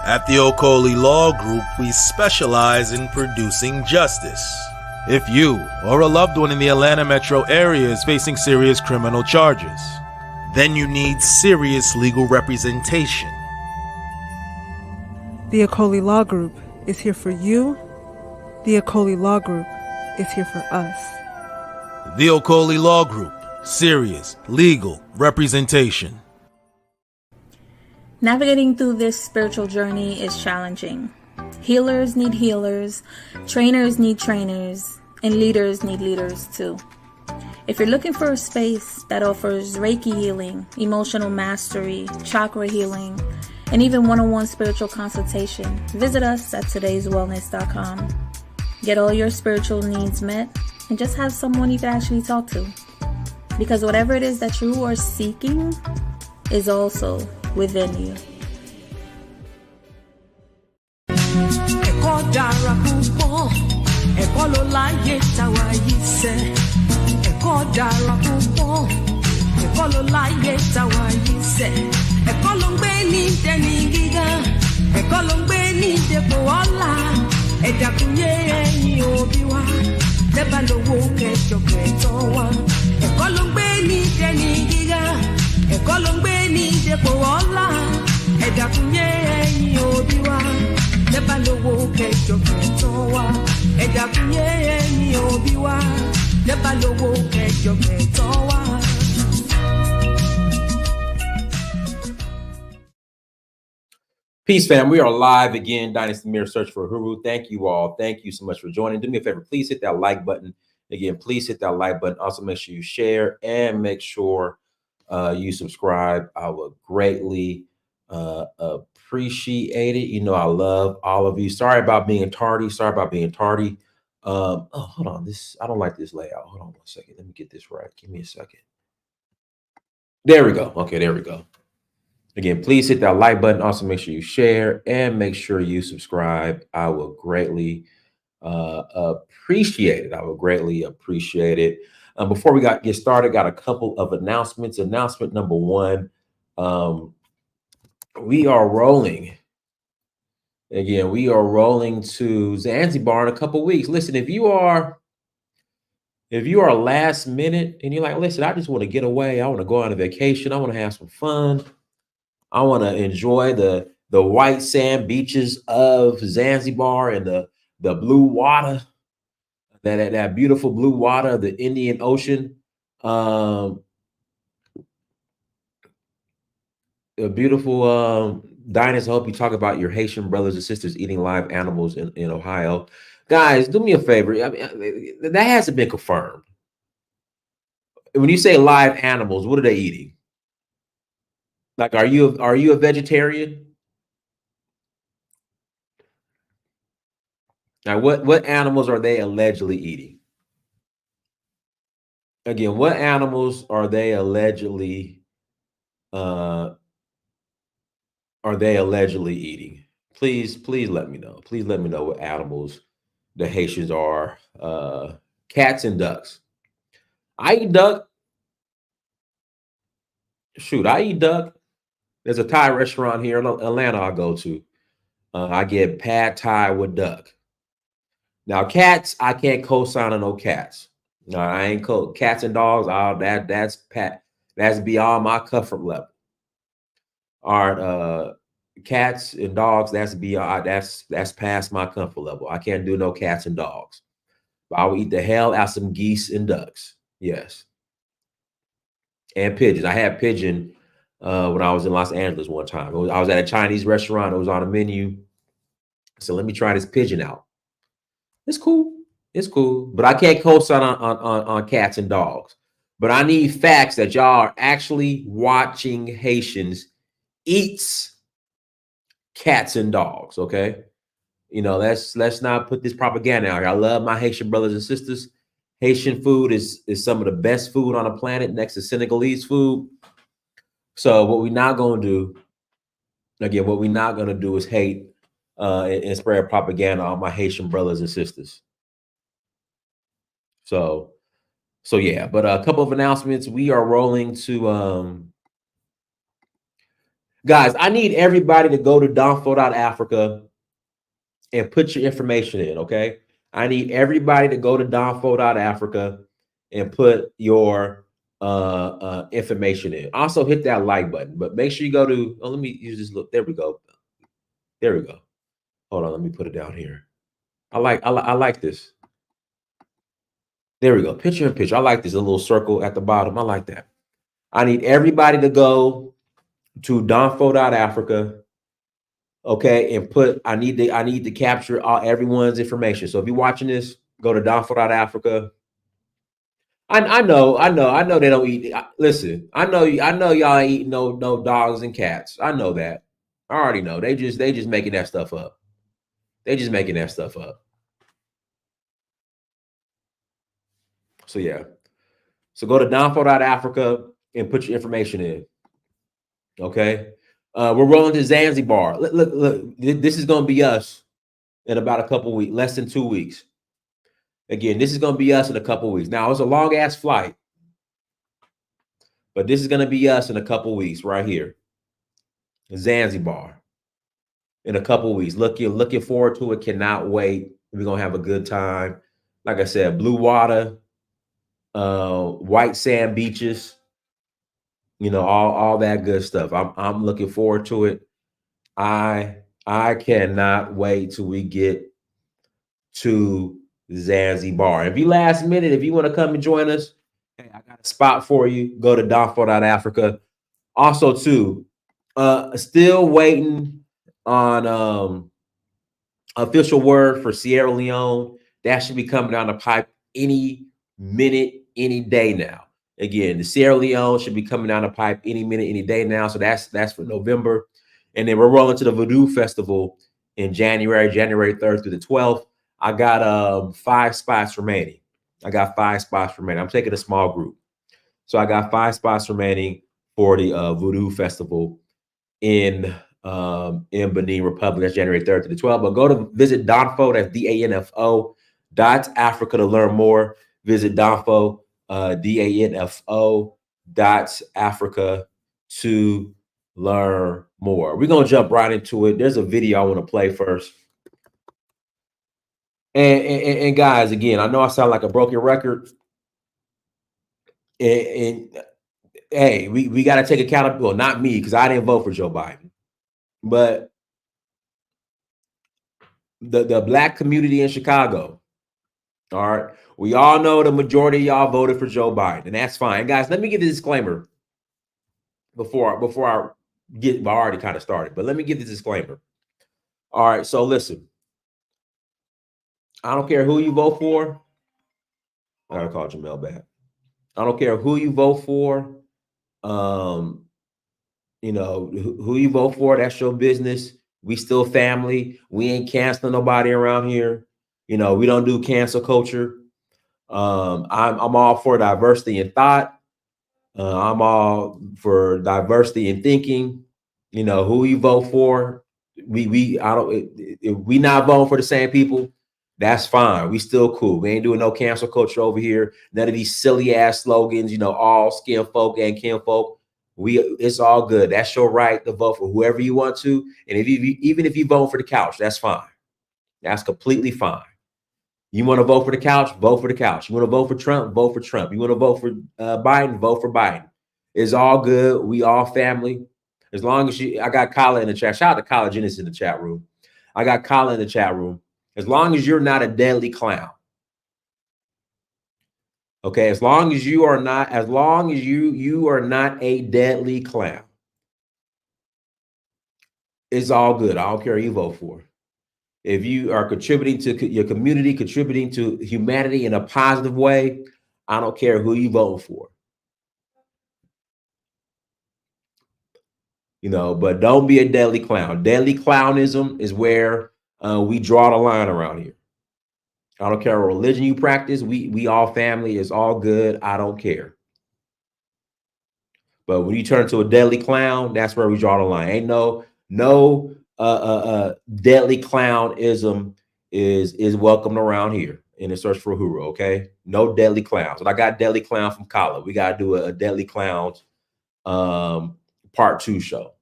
At the Okoli Law Group, we specialize in producing justice. If you or a loved one in the Atlanta metro area is facing serious criminal charges, then you need serious legal representation. The Okoli Law Group is here for you. The Okoli Law Group is here for us. The Okoli Law Group, serious legal representation. Navigating through this spiritual journey is challenging. Healers need healers, trainers need trainers, and leaders need leaders too. If you're looking for a space that offers Reiki healing, emotional mastery, chakra healing, and even one-on-one spiritual consultation, visit us at todayswellness.com. Get all your spiritual needs met and just have someone you can actually talk to. Because whatever it is that you are seeking is also within you. Ẹ̀kọ́ dára púpọ̀, ẹ̀kọ́ ló láyé táwa yìí sẹ́. Ẹ̀kọ́ dára púpọ̀, ẹ̀kọ́ ló láyé táwa yìí sẹ́. Ẹ̀kọ́ ló ń gbé ní dẹni gíga, ẹ̀kọ́ ló ń gbé ní dépò ọlá. Ẹ dákun yé ẹ̀yin òbí wa, lẹ́bàá lówó kẹjọ kẹtọ́ wa. Ẹ̀kọ́ ló ń gbé ní dẹni gíga, ẹ̀kọ́ ló ń gbé ní dépò ọlá. Ẹ dákun yé ẹ̀yin òbí wa, lẹ́bàá lówó kẹjọ kẹtọ́ wa. Ẹ dákun yé ẹ̀yin òbí wa, lẹ́bàá lówó kẹjọ kẹtọ́ wa. Peace, fam. We are live again. Dynasty Mirror Search for Huru. Thank you all. Thank you so much for joining. Do me a favor. Please hit that like button. Again, please hit that like button. Also, make sure you share and make sure you subscribe. I would greatly appreciate it. You know, I love all of you. Sorry about being tardy. Oh, hold on. I don't like this layout. Hold on 1 second. Let me get this right. Give me a second. There we go. Okay, there we go. Again, please hit that like button. Also, make sure you share and make sure you subscribe. I will greatly appreciate it. I will greatly appreciate it. Before we get started, got a couple of announcements. Announcement number one, we are rolling. Again, we are rolling to Zanzibar in a couple of weeks. Listen, if you are last minute and you're like, listen, I just want to get away. I want to go on a vacation. I want to have some fun. I want to enjoy the white sand beaches of Zanzibar and the blue water, that beautiful blue water of the Indian Ocean. A beautiful Diners. I hope you talk about your Haitian brothers and sisters eating live animals in Ohio. Guys, do me a favor. I mean, that hasn't been confirmed. When you say live animals, what are they eating? Like, are you a vegetarian? Now, what animals are they allegedly eating? Again, what animals are they allegedly eating? Please let me know. Please let me know what animals the Haitians are. Cats and ducks. I eat duck. Shoot, I eat duck. There's a Thai restaurant here in Atlanta I go to. I get pad Thai with duck. Now, cats, I can't co-sign on no cats. No, I ain't cats and dogs. That's beyond my comfort level. All right, cats and dogs, that's past my comfort level. I can't do no cats and dogs. But I will eat the hell out of some geese and ducks. Yes. And pigeons. I had pigeon when I was in Los Angeles one time. I was at a Chinese restaurant. It was on a menu. So let me try this pigeon out. It's cool. It's cool. But I can't co-sign on cats and dogs. But I need facts that y'all are actually watching Haitians eats cats and dogs. Okay. You know, let's not put this propaganda out here. I love my Haitian brothers and sisters. Haitian food is some of the best food on the planet next to Senegalese food. So what we're not going to do, again, is hate and spread propaganda on my Haitian brothers and sisters. So yeah, but a couple of announcements. We are rolling to Guys, I need everybody to go to donfo.africa and put your information in, okay? I need everybody to go to donfo.africa and put your information in. Also hit that like button, but make sure you go to, let me use this look. There we go. There we go. Hold on, let me put it down here. I like this. There we go. Picture in picture. I like this, a little circle at the bottom. I like that. I need everybody to go to donfo.africa, okay, and put. I need to capture everyone's information. So if you're watching this, go to donfo.africa. I know they don't eat. Listen, I know y'all ain't eating no dogs and cats. I know that. I already know. They just making that stuff up. They just making that stuff up. So yeah. So go to donfo.africa and put your information in. Okay. We're rolling to Zanzibar. Look. This is gonna be us in about a couple weeks, less than 2 weeks. Again, this is gonna be us in a couple weeks. Now it's a long ass flight, but this is gonna be us in a couple weeks right here. Zanzibar. In a couple weeks. Looking forward to it. Cannot wait. We're gonna have a good time. Like I said, blue water, white sand beaches, all that good stuff. I'm looking forward to it. I cannot wait till we get to Zanzibar. If you last minute, if you want to come and join us, hey, I got a spot for you. Go to donfo.africa. Also, too, still waiting on official word for Sierra Leone. That should be coming down the pipe any minute, any day now. Again, the Sierra Leone should be coming down the pipe any minute, any day now. So that's for November. And then we're rolling to the Voodoo Festival in January 3rd through the 12th. I got 5 spots remaining. I'm taking a small group. So I got 5 spots remaining for the Voodoo Festival in Benin Republic. That's January 3rd to the 12th. But go to visit Donfo, that's DANFO .Africa to learn more. Visit Donfo, DANFO .Africa to learn more. We're gonna jump right into it. There's a video I want to play first. And guys, again, I know I sound like a broken record. And hey, we got to take accountability. Well, not me, because I didn't vote for Joe Biden, but the Black community in Chicago. All right. We all know the majority of y'all voted for Joe Biden, and that's fine. Guys, let me give a disclaimer before I get, I already kind of started, but let me give this disclaimer. All right. So listen, I don't care who you vote for. I gotta call Jamel back. I don't care who you vote for. Who you vote for, that's your business. We still family. We ain't canceling nobody around here. We don't do cancel culture. I'm all for diversity in thought. I'm all for diversity in thinking. Who you vote for. We not voting for the same people. That's fine. We still cool. We ain't doing no cancel culture over here. None of these silly ass slogans. All skin folk and kin folk. It's all good. That's your right to vote for whoever you want to. And even if you vote for the couch, that's fine. That's completely fine. You want to vote for the couch, vote for the couch. You want to vote for Trump, vote for Trump. You want to vote for Biden, vote for Biden. It's all good. We all family. As long as I got Kyla in the chat. Shout out to Kyla Genesis in the chat room. I got Kyla in the chat room. As long as you're not a deadly clown. Okay, as long as you are not a deadly clown, it's all good. I don't care who you vote for. If you are contributing to your community, contributing to humanity in a positive way, I don't care who you vote for. But don't be a deadly clown. Deadly clownism is where we draw the line around here. I don't care what religion you practice. We all family. Is all good. I don't care. But when you turn into a deadly clown, that's where we draw the line. Ain't no deadly clownism is welcomed around here in the search for Uhuru. Okay, no deadly clowns. And I got deadly clown from Kala. We got to do a deadly clowns part 2 show.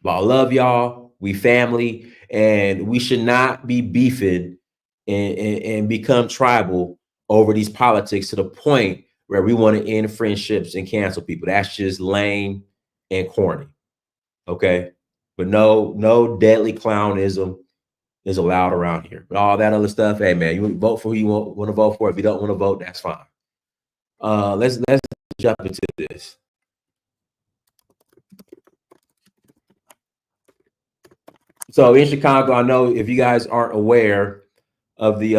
But I love y'all. We family, and we should not be beefing and become tribal over these politics to the point where we want to end friendships and cancel people. That's just lame and corny. Okay. But no deadly clownism is allowed around here. But all that other stuff, hey man, you vote for who you want to vote for. If you don't want to vote, that's fine. Let's jump into this. So in Chicago, I know if you guys aren't aware of the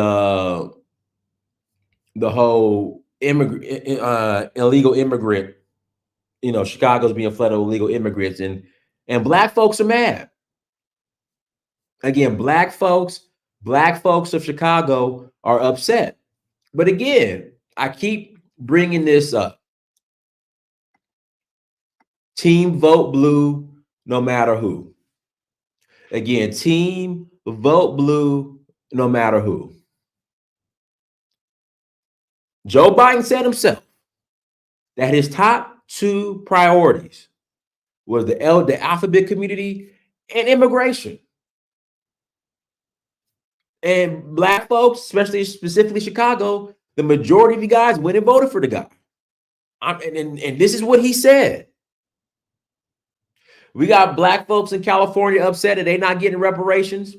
whole illegal immigrant, you know, Chicago's being flooded with illegal immigrants, and black folks are mad. Again, black folks of Chicago are upset. But again, I keep bringing this up. Team vote blue, no matter who. Again, team vote blue, no matter who. Joe Biden said himself that his top 2 priorities was the alphabet community and immigration. And black folks, specifically Chicago, the majority of you guys went and voted for the guy. And this is what he said. We got black folks in California upset that they're not getting reparations.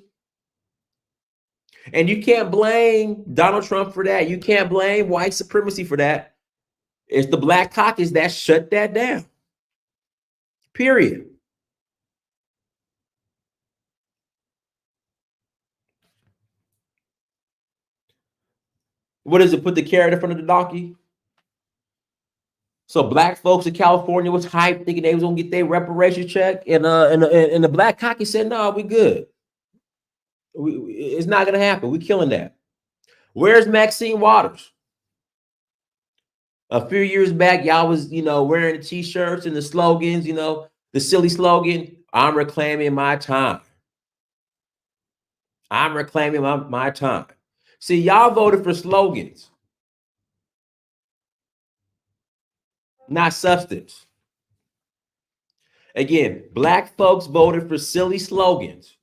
And you can't blame Donald Trump for that. You can't blame white supremacy for that. It's the Black Caucus that shut that down. Period. What is it? Put the carrot in front of the donkey? So black folks in California was hyped, thinking they was gonna get their reparations check, and the Black Caucus said, "No, we good. It's not gonna happen. We killing that." Where's Maxine Waters? A few years back, y'all was, wearing the t-shirts and the slogans, the silly slogan, "I'm reclaiming my time. I'm reclaiming my time." See, y'all voted for slogans, not substance. Again, black folks voted for silly slogans,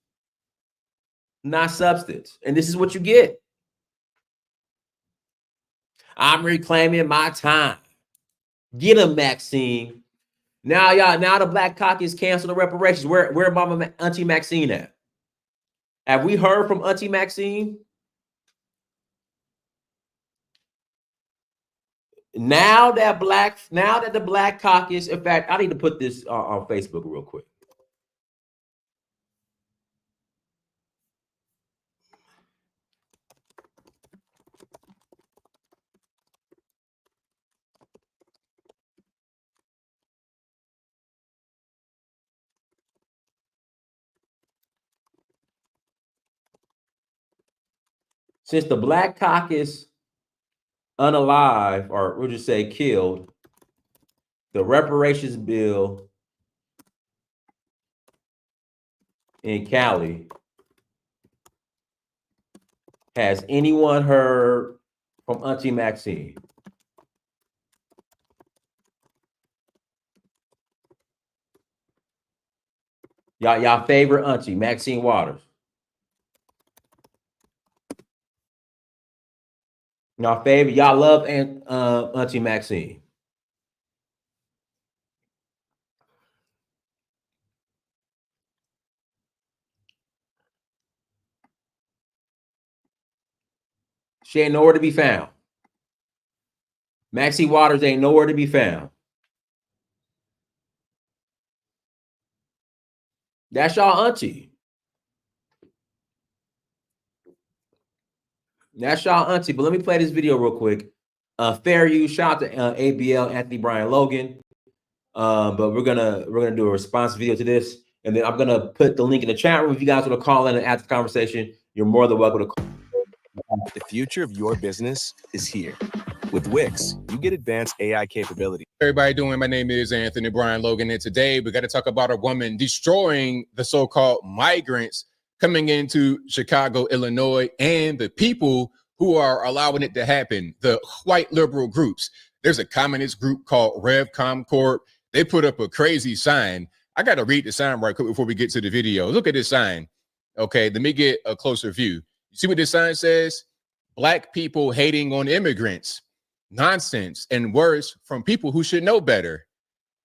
not substance. And this is what you get. I'm reclaiming my time. Get him, Maxine. Now the Black Caucus canceled the reparations. Where Mama Auntie Maxine at? Have we heard from Auntie Maxine? Now that the Black Caucus, in fact, I need to put this on Facebook real quick. Since the Black Caucus unalive, or we'll just say killed, the reparations bill in Cali, has anyone heard from Auntie Maxine? Y'all favorite Auntie, Maxine Waters. Y'all love Auntie Maxine. She ain't nowhere to be found. Maxine Waters ain't nowhere to be found. That's y'all auntie. That's y'all auntie. But let me play this video real quick. Fair use. Shout out to ABL, Anthony Brian Logan. But we're gonna do a response video to this, and then I'm gonna put the link in the chat room. If you guys want to call in and add to the conversation, you're more than welcome to call. The future of your business is here. With Wix, you get advanced AI capability. Everybody doing? My name is Anthony Brian Logan, and today we got to talk about a woman destroying the so-called migrants coming into Chicago, Illinois, and the people who are allowing it to happen, the white liberal groups. There's a communist group called RevCom Corp. They put up a crazy sign. I got to read the sign right quick before we get to the video. Look at this sign. Okay, let me get a closer view. You see what this sign says? Black people hating on immigrants. Nonsense and worse from people who should know better.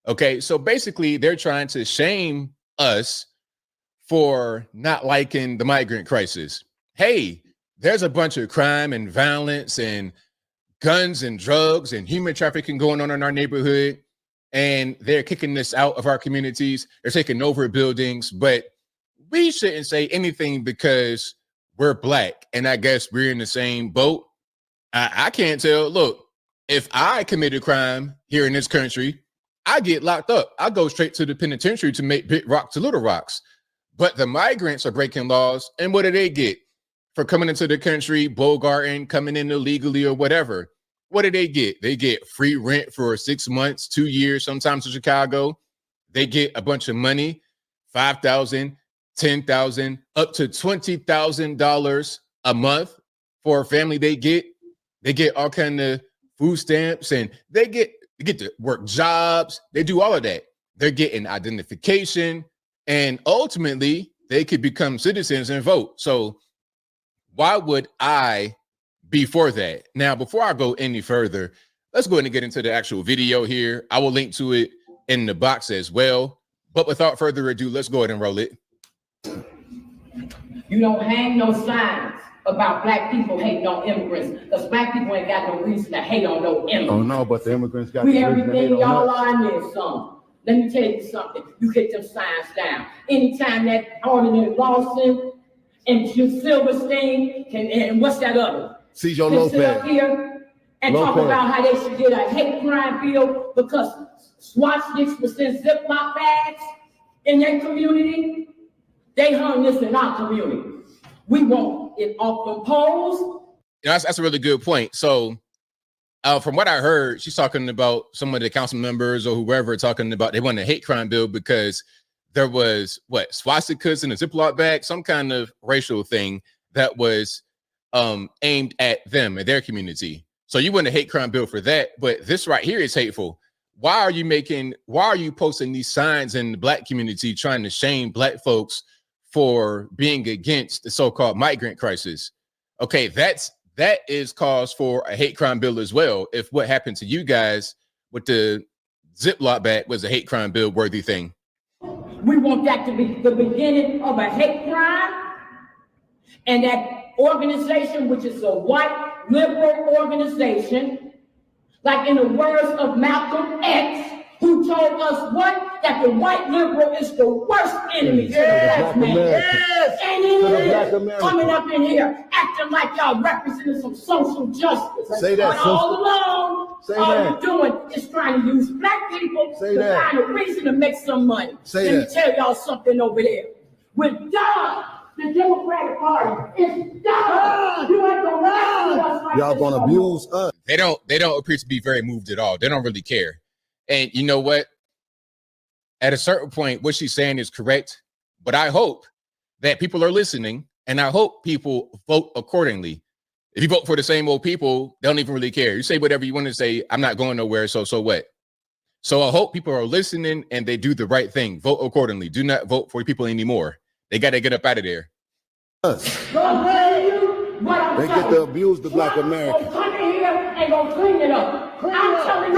Okay, so basically they're trying to shame us for not liking the migrant crisis. Hey, there's a bunch of crime and violence and guns and drugs and human trafficking going on in our neighborhood, and they're kicking this out of our communities. They're taking over buildings, but we shouldn't say anything because we're Black. And I guess we're in the same boat. I can't tell. Look, if I commit a crime here in this country, I get locked up. I go straight to the penitentiary to make big rocks to little rocks. But the migrants are breaking laws. And what do they get for coming into the country, bogarting, coming in illegally or whatever? What do they get? They get free rent for 6 months, 2 years, sometimes in Chicago. They get a bunch of money, $5,000, $10,000, up to $20,000 a month for a family. They get all kind of food stamps, and they get to work jobs. They do all of that. They're getting identification, and ultimately they could become citizens and vote. So why would I be for that? Now, before I go any further, let's go ahead and get into the actual video here. I will link to it in the box as well. But without further ado, let's go ahead and roll it. You don't hang no signs about Black people hating on immigrants, because Black people ain't got no reason to hate on no immigrants. Oh no, but the immigrants got we the reason to hate everything y'all on us. are in there, son. Let me tell you something. You get them signs down. Anytime that ordinary Lawson and Silverstein and what's that other? Cesar Can sit up Lopez. here and talk Lopez. about how they should get a hate crime bill because swastikas was in Ziploc bags in their community. They hung this in our community. We want it off the poles. That's a really good point. So from what I heard, she's talking about some of the council members or whoever talking about they want a hate crime bill because there was swastikas in a Ziploc bag, some kind of racial thing that was aimed at them and their community. So you want a hate crime bill for that, but this right here is hateful. Why are you posting these signs in the Black community trying to shame Black folks for being against the so-called migrant crisis? Okay, that is cause for a hate crime bill as well. If what happened to you guys with the Ziploc bag was a hate crime bill worthy thing. We want that to be the beginning of a hate crime, and that organization, which is a white liberal organization, like in the words of Malcolm X, who told us what? That the white liberal is the worst enemy to the black man. Yes. And it is coming up in here acting like y'all representing some social justice. Say that. But all along, all you're doing is trying to use Black people to find a reason to make some money. Let me tell y'all something over there. We're done. The Democratic Party is done. You ain't gonna us like y'all gonna abuse us. They don't appear to be very moved at all. They don't really care. And you know what? At a certain point, what she's saying is correct. But I hope that people are listening, and I hope people vote accordingly. If you vote for the same old people, they don't even really care. You say whatever you want to say. I'm not going nowhere. So what? So I hope people are listening and they do the right thing. Vote accordingly. Do not vote for people anymore. They got to get up out of there. They get to abuse the Black American. Come in here and go clean it up. I'm telling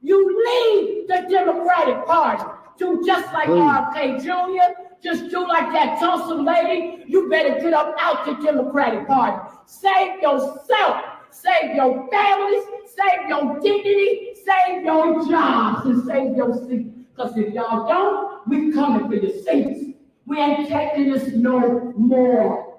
you leave the Democratic Party. Do just like RFK Jr., just do like that Tulsa lady. You better get up out the Democratic Party. Save yourself, save your families, save your dignity, save your jobs, and save your seat. Because if y'all don't, we coming for your seats. We ain't taking this no more.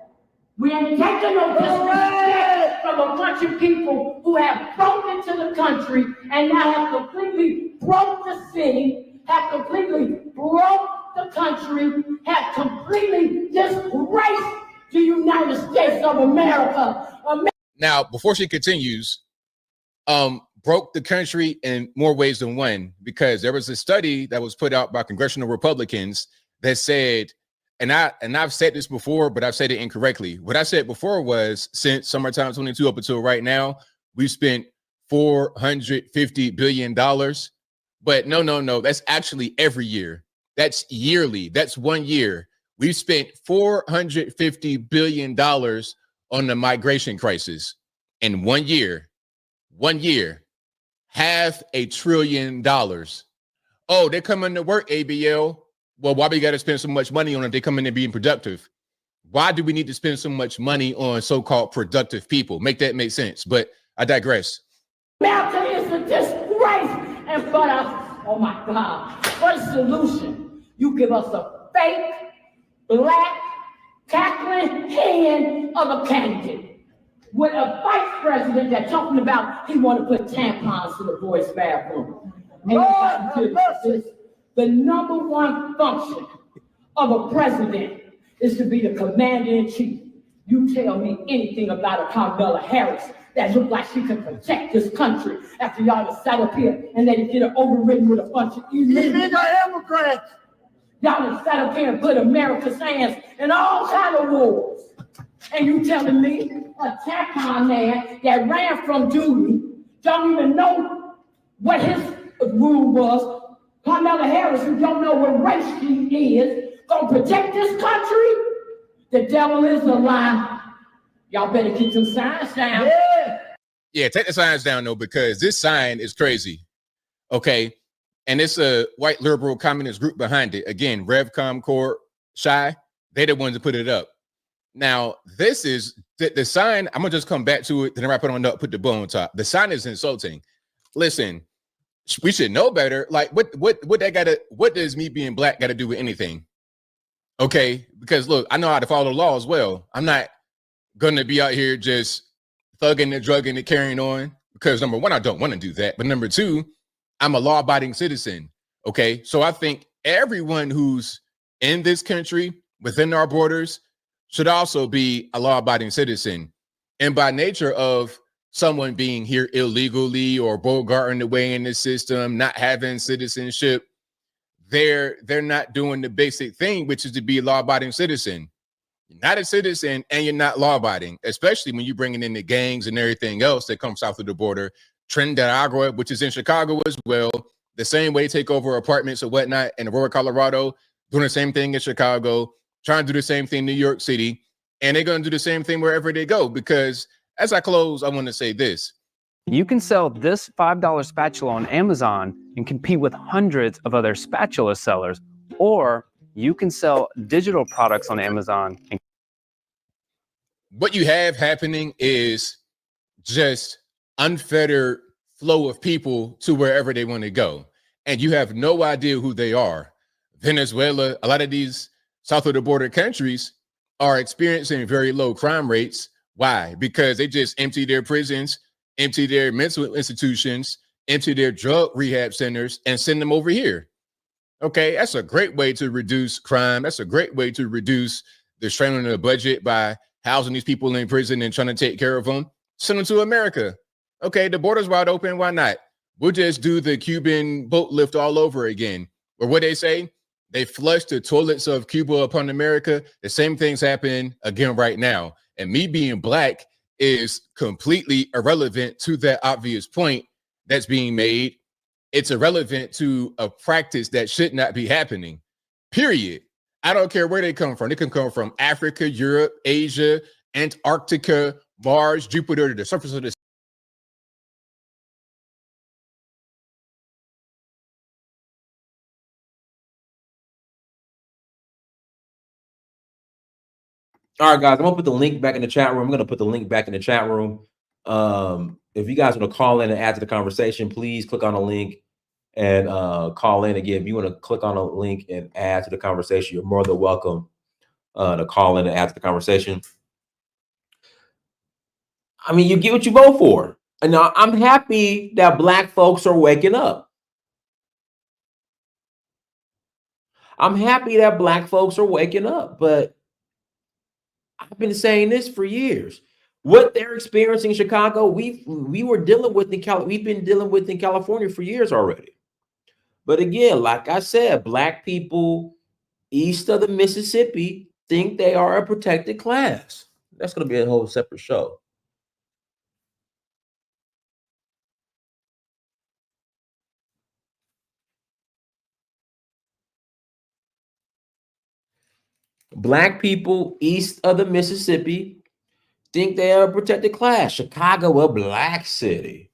We ain't taking no disrespect from a bunch of people who have broken into the country and now have completely broke the city, have completely broke the country, have completely disgraced the United States of America. Now, before she continues, broke the country in more ways than one, because there was a study that was put out by congressional Republicans that said, and I've said this before, but I've said it incorrectly. What I said before was, since summertime 22 up until right now, we've spent $450 billion, But no. That's actually every year. That's yearly. That's 1 year. We've spent $450 billion on the migration crisis in 1 year. 1 year. $500 billion. Oh, they're coming to work, ABL. Well, why we got to spend so much money on it? They come in and being productive. Why do we need to spend so much money on so-called productive people? Make that make sense. But I digress. America is a disgrace. And for the, oh my God, for the solution, you give us a fake, black, cackling hand of a candidate with a vice president that's talking about he want to put tampons in the boys' bathroom. And the number one function of a president is to be the commander-in-chief. You tell me anything about a Kamala Harris that looks like she can protect this country after y'all have sat up here and let it get overridden with a bunch of illegal immigrants. Y'all have sat up here and put America's hands in all kinds of wars. And you telling me a tampon man that ran from duty don't even know what his rule was. Kamala Harris, who don't know what race she is, gonna protect this country? The devil is a lie. Y'all better keep some signs down. Yeah, take the signs down, though, because this sign is crazy. Okay. And it's a white liberal communist group behind it. Again, Revcom Corp, Shy, they're the ones that put it up. Now, this is the sign. I'm going to just come back to it. Then I put on up, put the bow on top. The sign is insulting. Listen, we should know better. Like, what does me being black got to do with anything? Okay. Because look, I know how to follow the law as well. I'm not going to be out here just thugging and drugging and carrying on because number one, I don't want to do that. But number two, I'm a law-abiding citizen. Okay. So I think everyone who's in this country within our borders should also be a law-abiding citizen. And by nature of someone being here illegally or bogarting the way in the system, not having citizenship, they're not doing the basic thing, which is to be a law-abiding citizen. You're not a citizen and you're not law-abiding, especially when you're bringing in the gangs and everything else that comes south of the border. Trinidad, which is in Chicago as well, the same way take over apartments or whatnot in Aurora, Colorado, doing the same thing in Chicago, trying to do the same thing in New York City, and they're going to do the same thing wherever they go. Because as I close, I want to say this. You can sell this $5 spatula on Amazon and compete with hundreds of other spatula sellers, or you can sell digital products on Amazon. What you have happening is just unfettered flow of people to wherever they want to go. And you have no idea who they are. Venezuela, a lot of these south of the border countries are experiencing very low crime rates. Why? Because they just empty their prisons, empty their mental institutions, empty their drug rehab centers, and send them over here. Okay, that's a great way to reduce crime. That's a great way to reduce the strain on the budget by housing these people in prison and trying to take care of them. Send them to America. Okay, the border's wide open. Why not? We'll just do the Cuban boat lift all over again. Or what they say, they flush the toilets of Cuba upon America. The same things happen again right now. And me being black is completely irrelevant to that obvious point that's being made. It's irrelevant to a practice that should not be happening, period. I don't care where they come from. They can come from Africa, Europe, Asia, Antarctica, Mars, Jupiter, the surface of the. All right, guys, I'm gonna put the link back in the chat room. If you guys want to call in and add to the conversation, please click on the link and call in. Again, if you want to click on a link and add to the conversation, you're more than welcome to call in and add to the conversation. I mean, you get what you vote for. And now I'm happy that black folks are waking up. I'm happy that black folks are waking up, but I've been saying this for years. What they're experiencing in Chicago, we've been dealing with in California for years already. But again, like I said, black people east of the Mississippi think they are a protected class. That's going to be a whole separate show. Black people east of the Mississippi think they are a protected class. Chicago, a black city.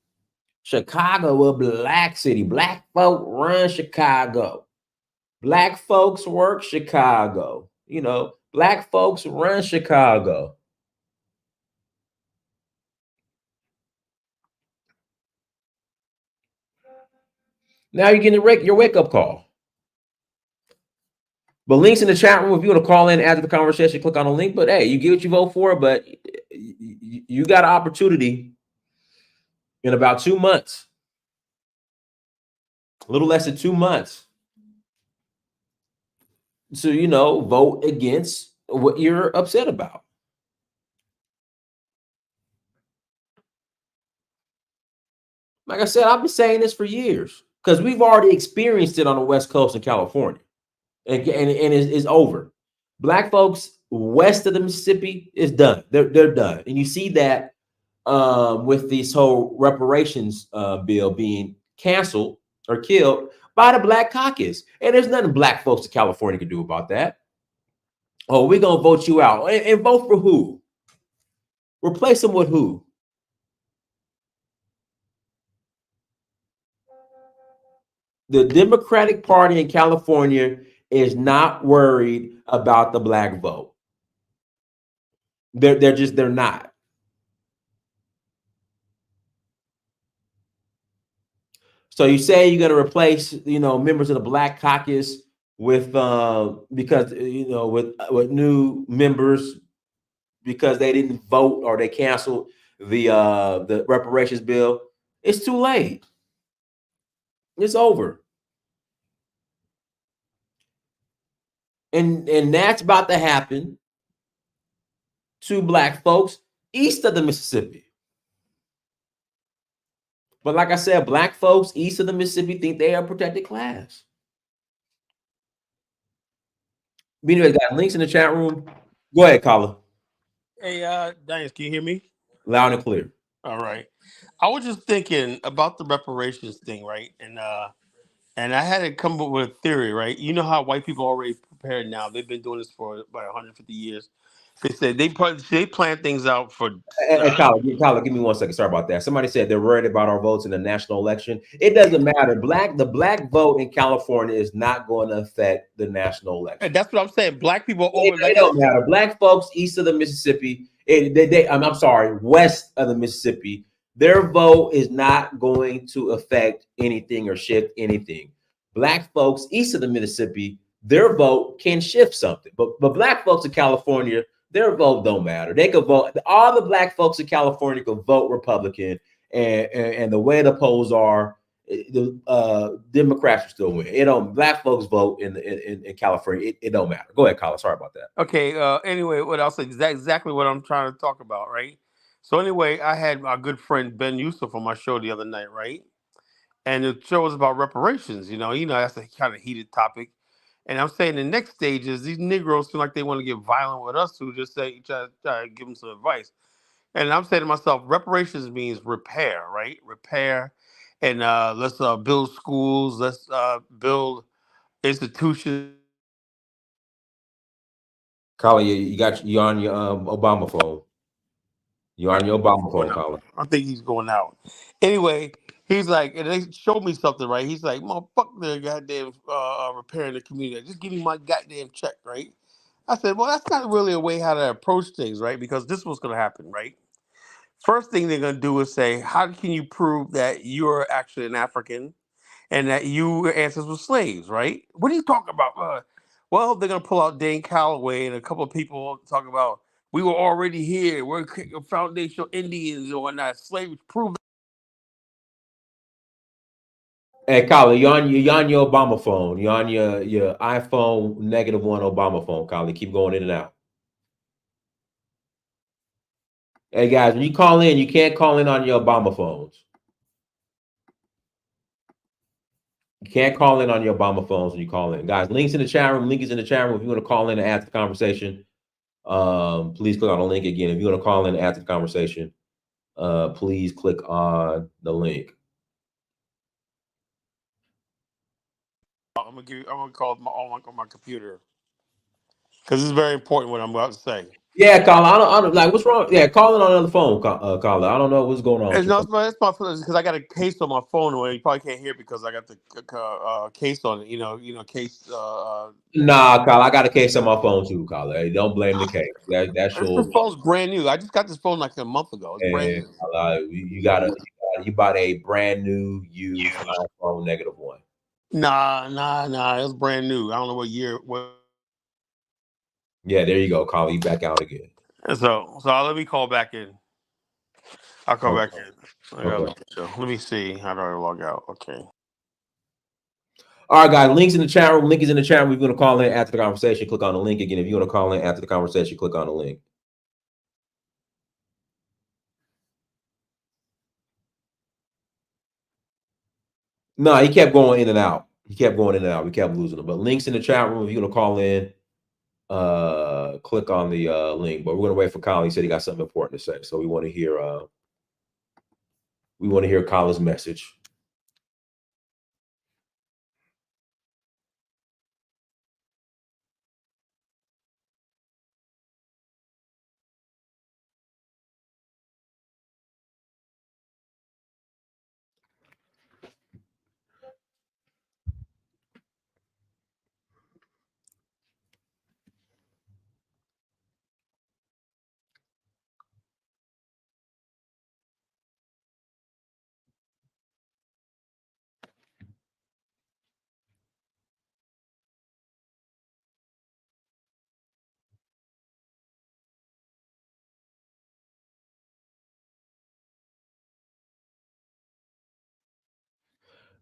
Chicago, a black city. Black folk run Chicago. Black folks work Chicago. You know, black folks run Chicago. Now you're getting your wake up call. But links in the chat room. If you want to call in after the conversation, click on the link. But hey, you get what you vote for. But you got an opportunity in about 2 months, a little less than 2 months, to vote against what you're upset about. Like I said, I've been saying this for years because we've already experienced it on the West Coast in California, and it's over. Black folks west of the Mississippi is done. They're done, and you see that with this whole reparations bill being canceled or killed by the Black Caucus, and there's nothing Black folks in California can do about that. Oh, we're gonna vote you out, and vote for who? Replace them with who? The Democratic Party in California is not worried about the Black vote. They're not. So you say you're going to replace, members of the Black Caucus with because with new members because they didn't vote or they canceled the reparations bill. It's too late. It's over. And that's about to happen to Black folks east of the Mississippi. But like I said, Black folks east of the Mississippi think they are a protected class. But anyway, got links in the chat room. Go ahead, caller. Hey, Diane, can you hear me? Loud and clear. All right. I was just thinking about the reparations thing, right? And I had to come up with a theory, right? You know how white people are already prepared now. They've been doing this for about 150 years. They said they plan things out for. Hey, Tyler, give me 1 second. Sorry about that. Somebody said they're worried about our votes in the national election. It doesn't matter. The black vote in California is not going to affect the national election. And that's what I'm saying. Black people It don't matter. Black folks east of the Mississippi, I'm sorry, west of the Mississippi, their vote is not going to affect anything or shift anything. Black folks east of the Mississippi, their vote can shift something. But Black folks in California, their vote don't matter. They could vote. All the Black folks in California could vote Republican, and the way the polls are, the Democrats will still win. It don't. Black folks vote in California. It don't matter. Go ahead, Colin. Sorry about that. Okay. Anyway, what else? Exactly what I'm trying to talk about, right? So anyway, I had my good friend Ben Yusuf on my show the other night, right? And the show was about reparations. That's a kind of heated topic. And I'm saying the next stage is these Negroes feel like they want to get violent with us who just try to give them some advice. And I'm saying to myself, reparations means repair, right? Repair. And let's build schools. Let's build institutions. Colin, you on your Obama phone. You're on your Obama phone, Colin. I think he's going out. Anyway, he's like, and they showed me something, right? He's like, motherfucker, they're goddamn repairing the community. Just give me my goddamn check, right? I said, well, that's not really a way how to approach things, right? Because this was going to happen, right? First thing they're going to do is say, how can you prove that you're actually an African and that your ancestors were slaves, right? What are you talking about? Well, they're going to pull out Dane Calloway and a couple of people talk about, we were already here. We're foundational Indians or whatnot. Slaves prove. Hey, Colin, you're on your Obama phone. You're on your iPhone -1 Obama phone, Colin. Keep going in and out. Hey, guys, when you call in, you can't call in on your Obama phones. You can't call in on your Obama phones when you call in. Guys, links in the chat room. Link is in the chat room. If you want to call in and add to the conversation, please click on the link again. If you want to call in and add to the conversation, please click on the link. I'm gonna call my computer. because it's very important what I'm about to say. Yeah, caller. I don't like what's wrong. Yeah, calling on the phone, caller. I don't know what's going on with And your no, phone. it's my because I got a case on my phone. Where you probably can't hear because I got the case on it. Case. Nah, caller. I got a case on my phone too, caller. Hey, don't blame the case. That's This your phone's brand new. I just got this phone like a month ago. It's brand and new. you bought a brand new used iPhone -1. Nah. It was brand new. I don't know what year. What? Yeah, there you go, caller. You back out again. So let me call back in. I'll call back Okay. in. I gotta Okay. look at you. Let me see. How do I log out? Okay. All right, guys. Links in the chat room. Link is in the chat room. If you want to call in after the conversation, click on the link again. If you want to call in after the conversation, click on the link. No, he kept going in and out. He kept going in and out. We kept losing him. But links in the chat room. If you're gonna call in, click on the link. But we're gonna wait for Colin. He said he got something important to say. So we want to hear Colin's message.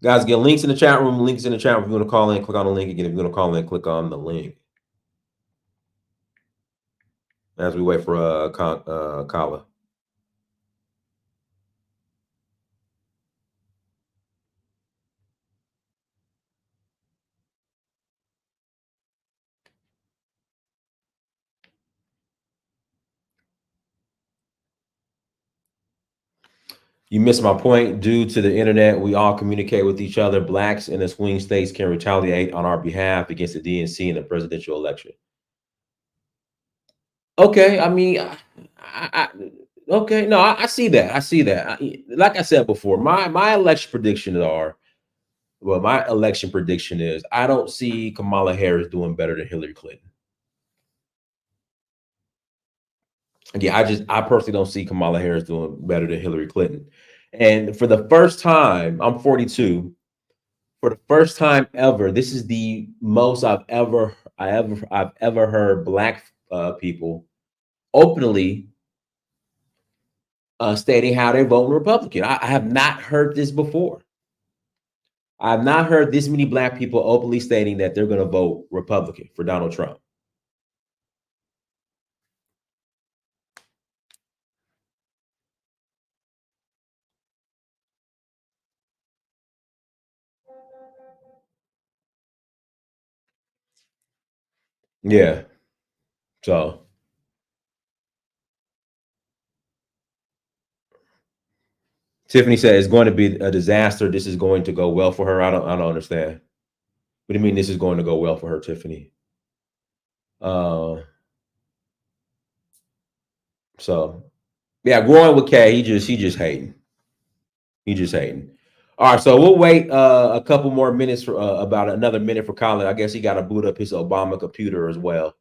Guys, get links in the chat room. Links in the chat room. If you want to call in, click on the link again. If you want to call in, click on the link. As we wait for Kala. You missed my point. Due to the internet, we all communicate with each other. Blacks in the swing states can retaliate on our behalf against the DNC in the presidential election. Okay, I mean, okay, no, I see that. I see that. Like I said before, my election predictions are, well, my election prediction is I don't see Kamala Harris doing better than Hillary Clinton. Again, I personally don't see Kamala Harris doing better than Hillary Clinton. And for the first time, I'm 42. For the first time ever, this is the most I've ever heard Black people openly stating how they're voting Republican. I have not heard this before. I have not heard this many Black people openly stating that they're going to vote Republican for Donald Trump. Yeah. So Tiffany said it's going to be a disaster. This is going to go well for her. I don't understand. What do you mean this is going to go well for her, Tiffany? So yeah, growing with K, he just hating. He just hating. All right, so we'll wait a couple more minutes for about another minute for Colin. I guess he got to boot up his Obama computer as well.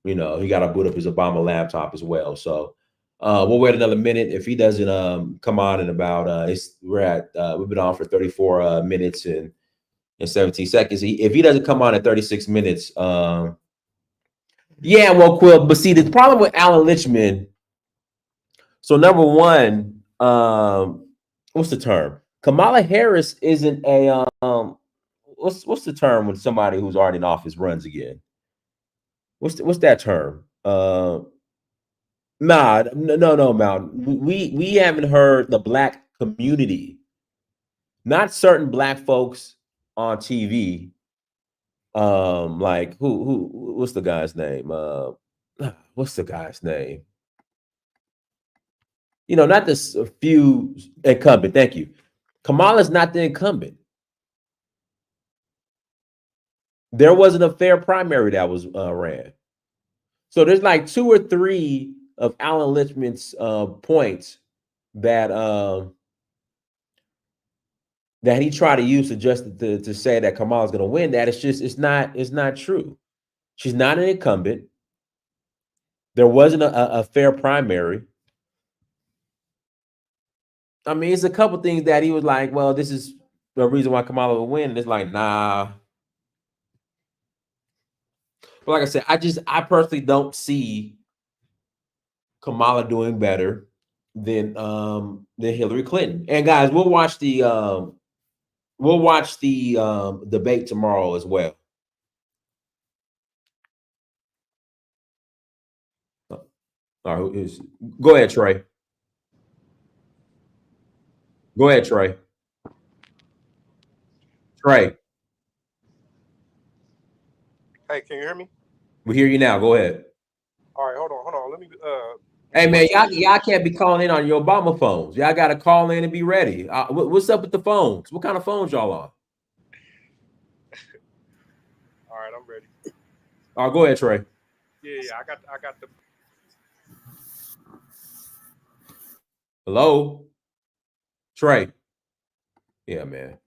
He got to boot up his Obama laptop as well. So we'll wait another minute. If he doesn't come on in about we've been on for 34 minutes and 17 seconds. If he doesn't come on at 36 minutes, yeah, well, Quill. But see, the problem with Alan Lichman. So number one, what's the term? Kamala Harris isn't a what's the term when somebody who's already in office runs again? What's that term? No, Mountain. We haven't heard the Black community, not certain Black folks on TV. Like who? What's the guy's name? What's the guy's name? Not this few incumbent. Thank you. Kamala's not the incumbent. There wasn't a fair primary that was ran. So there's like 2 or 3 of Alan Lichtman's points that that he tried to use to say that Kamala's going to win. That it's not true. She's not an incumbent. There wasn't a fair primary. I mean, it's a couple things that he was like, well, this is the reason why Kamala will win. And it's like, nah. But like I said, I personally don't see Kamala doing better than Hillary Clinton. And guys, we'll watch the debate tomorrow as well. All right, go ahead, Trey. Go ahead, Trey. Trey. Hey, can you hear me? We hear you now. Go ahead. All right, hold on. Let me. Hey man, y'all can't be calling in on your Obama phones. Y'all got to call in and be ready. What's up with the phones? What kind of phones y'all on? All right, I'm ready. All right, go ahead, Trey. Yeah, I got the. Hello, Trey. Yeah, man.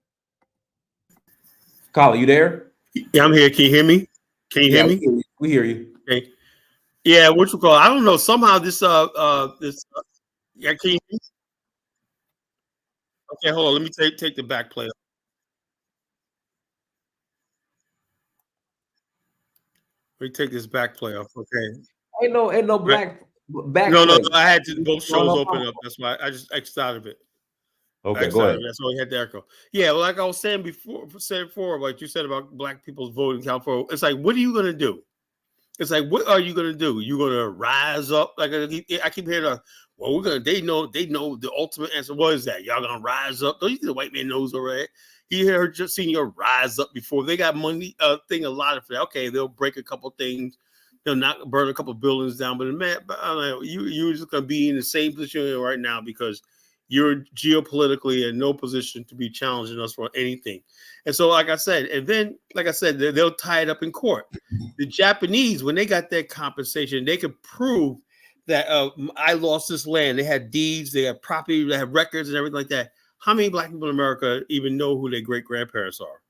Colin, you there? Yeah, I'm here. Can you hear me? Can you hear me? We hear you. Okay. Yeah, what you call? I don't know. Somehow this yeah, can you hear me? Okay, hold on. Let me take the back play. Let me take this back play off. Okay. Ain't no back No, play. I had to both shows open up. That's why I just X'd out of it. Okay, go ahead. That's why we had the echo. Yeah, well, like I was saying before, like you said about black people's voting count for. It's like, what are you gonna do? It's like, what are you gonna do? You gonna rise up? Like I keep hearing, well, we're gonna. They know the ultimate answer. What is that? Y'all gonna rise up? Don't you think the white man knows already? You hear her just seeing your rise up before they got money thing allotted for that. Okay, they'll break a couple things. They'll not burn a couple buildings down, but man, you're just gonna be in the same position you're in right now because you're geopolitically in no position to be challenging us for anything. And so, like I said, they'll tie it up in court. The Japanese, when they got their compensation, they could prove that I lost this land. They had deeds, they had property, they had records and everything like that. How many black people in America even know who their great grandparents are?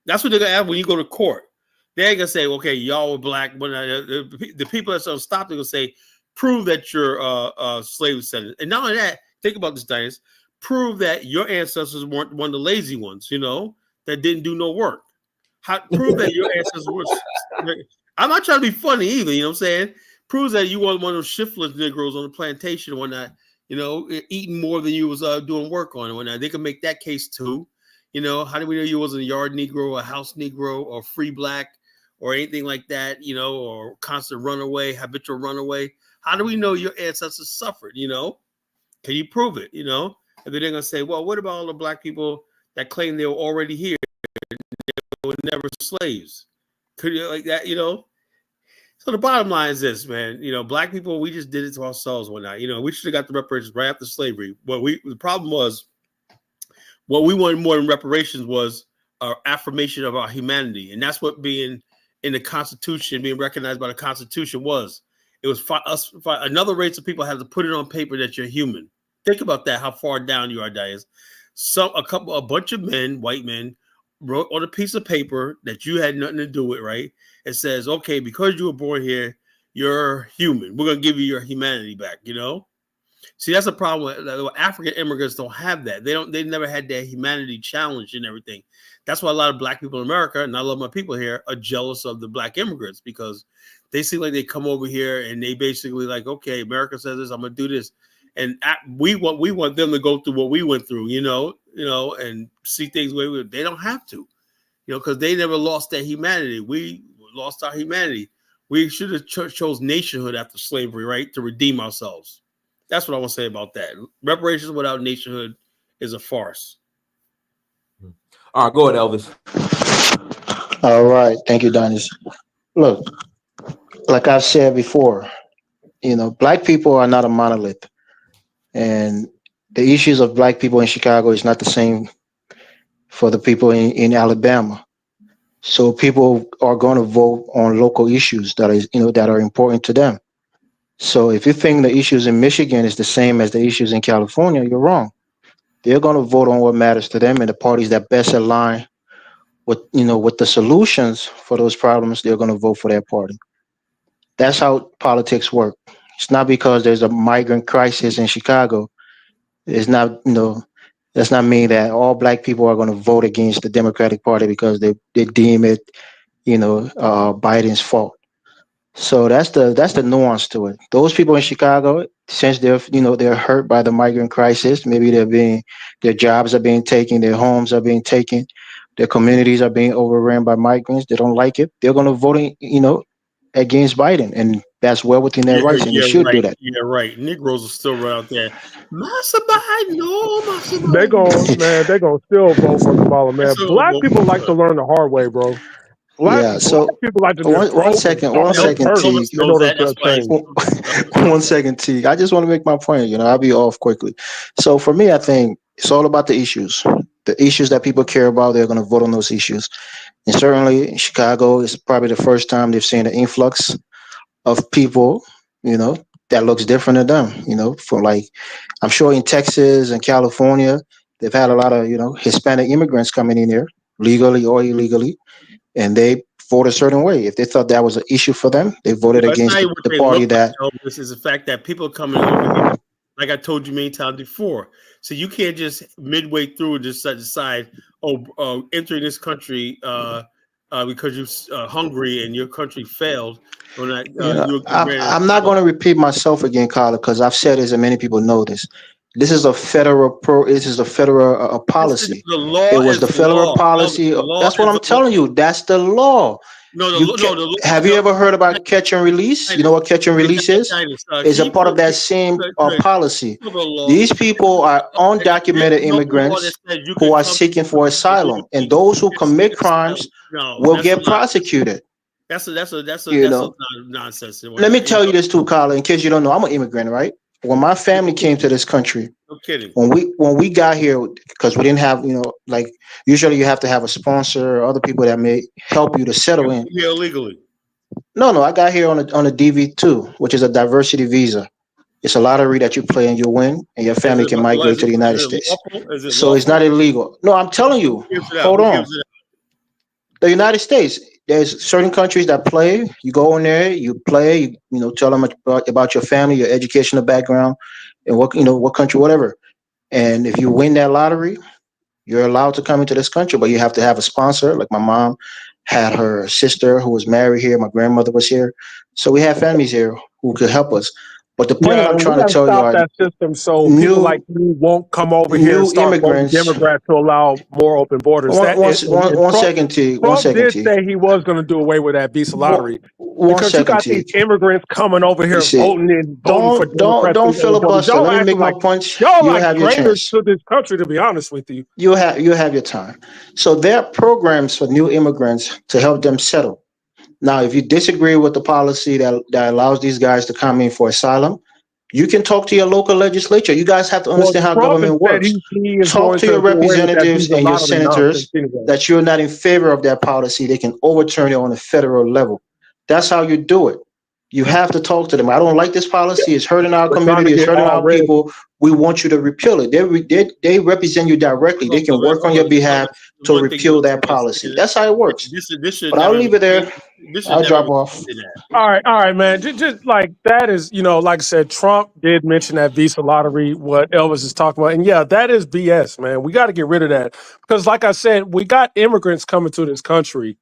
That's what they're gonna have when you go to court. They ain't gonna say, "Okay, y'all were black." But the people that's gonna stop, they're gonna say, "Prove that you're slave descendants." And not only that, think about this, Diane. Prove that your ancestors weren't one of the lazy ones, that didn't do no work. Prove that your ancestors were. I'm not trying to be funny either. You know what I'm saying? Proves that you weren't one of those shiftless Negroes on the plantation or whatnot. Eating more than you was doing work on and whatnot. They can make that case too. How do we know you wasn't a yard Negro, a house Negro, or free black, or anything like that? Or constant runaway, habitual runaway. How do we know your ancestors suffered? Can you prove it? And then they're gonna say, well, what about all the black people that claim they were already here? They were never slaves. Could you like that? So the bottom line is this, man. Black people, we just did it to ourselves one night. We should have got the reparations right after slavery. The problem was, what we wanted more than reparations was our affirmation of our humanity, and that's what being in the Constitution, being recognized by the Constitution was. It was another race of people had to put it on paper that you're human. Think about that, how far down you are, Dias. A bunch of men, white men, wrote on a piece of paper that you had nothing to do with, right? It says, okay, because you were born here, you're human. We're going to give you your humanity back, See, that's a problem. African immigrants don't have that. They never had that humanity challenge and everything. That's why a lot of black people in America, and I love my people here, are jealous of the black immigrants because they seem like they come over here and they basically like, okay, America says this, I'm going to do this. And we want them to go through what we went through, and see things where they don't have to, because they never lost their humanity. We lost our humanity. We should have chose nationhood after slavery, right, to redeem ourselves. That's what I want to say about that. Reparations without nationhood is a farce. All right, go ahead, Elvis. All right. Thank you, Donis. Look, like I've said before, black people are not a monolith. And the issues of black people in Chicago is not the same for the people in Alabama. So people are going to vote on local issues that are important to them. So if you think the issues in Michigan is the same as the issues in California, you're wrong. They're going to vote on what matters to them, and the parties that best align with the solutions for those problems, they're going to vote for that party. That's how politics work. It's not because there's a migrant crisis in Chicago. It's not, that's not mean that all black people are going to vote against the Democratic Party because they deem it, Biden's fault. So that's the nuance to it. Those people in Chicago, since they're hurt by the migrant crisis, maybe their jobs are being taken, their homes are being taken, their communities are being overrun by migrants. They don't like it. They're going to vote, against Biden, and that's well within their rights, and they should do that. Yeah, right. Negroes are still right out there. Master Biden, no, Master Biden. They gonna still vote for Kamala, man. Black people like to learn the hard way, bro. Black people like to just one second, T. in order to change. 1 second, T. I just want to make my point. I'll be off quickly. So for me, I think it's all about the issues. The issues that people care about, they're going to vote on those issues. And certainly in Chicago, it's probably the first time they've seen an influx of people, that looks different to them, for like, I'm sure in Texas and California, they've had a lot of, Hispanic immigrants coming in here legally or illegally, and they vote a certain way. If they thought that was an issue for them, they voted against the party that. This is the fact that people are coming over here, like I told you many times before. So you can't just midway through just decide, entering this country because you're hungry and your country failed. I'm not going to repeat myself again, Carla, because I've said this and many people know this. This is a federal policy. It was the federal policy. That's what I'm telling you. That's the law. Have you ever heard about catch and release? You know what catch and release is? It's a part of that same policy. These people are undocumented immigrants who are seeking for asylum, and those who commit crimes will get prosecuted. That's nonsense. Let me tell you this too, Carla, in case you don't know. I'm an immigrant, right? When my family came to this country, no kidding. When we got here, because we didn't have, like usually you have to have a sponsor or other people that may help you to settle in. Here illegally? No, I got here on a DV2, which is a diversity visa. It's a lottery that you play and you win, and your family can migrate to the United States. So it's not illegal. No, I'm telling you. Hold on. The United States. There's certain countries that play. You go in there, you play, tell them about your family, your educational background, and what country, whatever. And if you win that lottery, you're allowed to come into this country, but you have to have a sponsor. Like my mom had her sister who was married here. My grandmother was here. So we have families here who could help us. But the point I'm trying to tell you are that system so people like you won't come over here and start immigrants, Democrats to allow more open borders. One second, T. Trump did say he was going to do away with that visa lottery. Because you got these immigrants coming over here voting for Democrats. Don't filibuster. Let me make my point. Y'all like traitors to this country, to be honest with you. You have your time. So there are programs for new immigrants to help them settle. Now, if you disagree with the policy that allows these guys to come in for asylum, you can talk to your local legislature. You guys have to understand how government works. Talk to your representatives and your senators that you're not in favor of that policy. They can overturn it on a federal level. That's how you do it. You have to talk to them. I don't like this policy. It's hurting our community. It's hurting our people. We want you to repeal it. They represent you directly. They can work on your behalf to repeal that policy. That's how it works. But I'll leave it there. I'll drop off. All right, man. Just like that is, like I said, Trump did mention that visa lottery, what Elvis is talking about. And yeah, that is BS, man. We got to get rid of that. Because like I said, we got immigrants coming to this country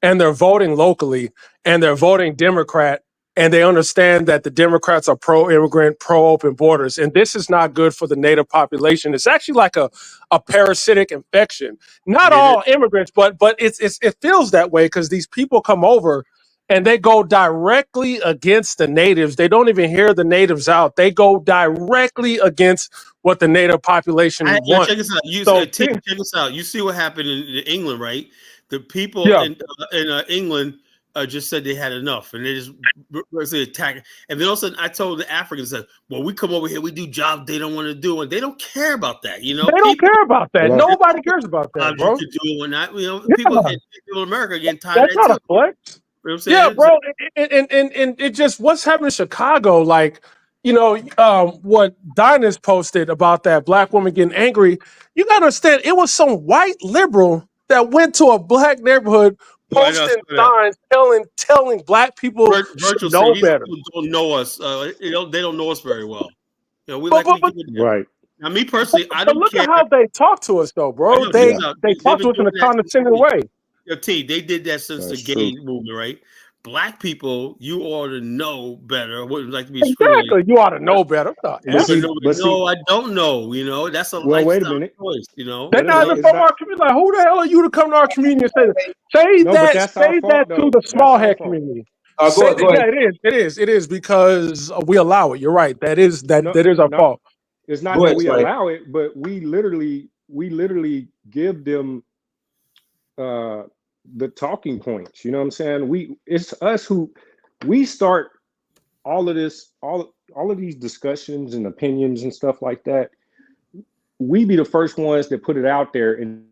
and they're voting locally and they're voting Democrat. And they understand that the Democrats are pro-immigrant, pro-open borders. And this is not good for the native population. It's actually like a parasitic infection. Not all immigrants, but it feels that way because these people come over and they go directly against the natives. They don't even hear the natives out. They go directly against what the native population wants. Check this out. Check this out. You see what happened in England, right? The people in England just said they had enough, and they just attack. And then all of a sudden, I told the Africans that, well, we come over here, we do jobs they don't want to do, and they don't care about that. You know, They don't care about that. Hello? Nobody cares about that, jobs bro. you could do and whatnot. You know, Yeah. people in America are getting tired That's of that not too. a flex. You know what I'm saying? Yeah, bro. And it just what's happening in Chicago, like, what Dinah's posted about that black woman getting angry. You gotta understand, it was some white liberal that went to a black neighborhood Oh, I know, posting I know. signs telling black people should Virtual know these better. people don't know us. They don't know us very well. You know, we But, like but, we Right. now, me personally, I but don't look care. at how they talk to us, though, I bro. know, check They this out. they They've talk to been us in a doing that since condescending way. They did that since the That's gay true. movement, right? Black people, you ought to know better. What it was like to be discriminated. Exactly. You ought to know better. What the But F? see, No, I don't know. You know, that's a well, wait a lifestyle minute. choice. You know, They're Wait a not minute. even It's from not. our community. Like, who the hell are you to come to our community and say that? No, but that's our Say fault, that to though. the That's small our head fault. community. Go ahead. Yeah, it is because we allow it. You're right. That is our No, fault. it's not Go that ahead, we Trey. allow it, but we literally give them the talking points. You know what I'm saying? It's us who we start all of this, all of these discussions and opinions and stuff like that. We be the first ones that put it out there. And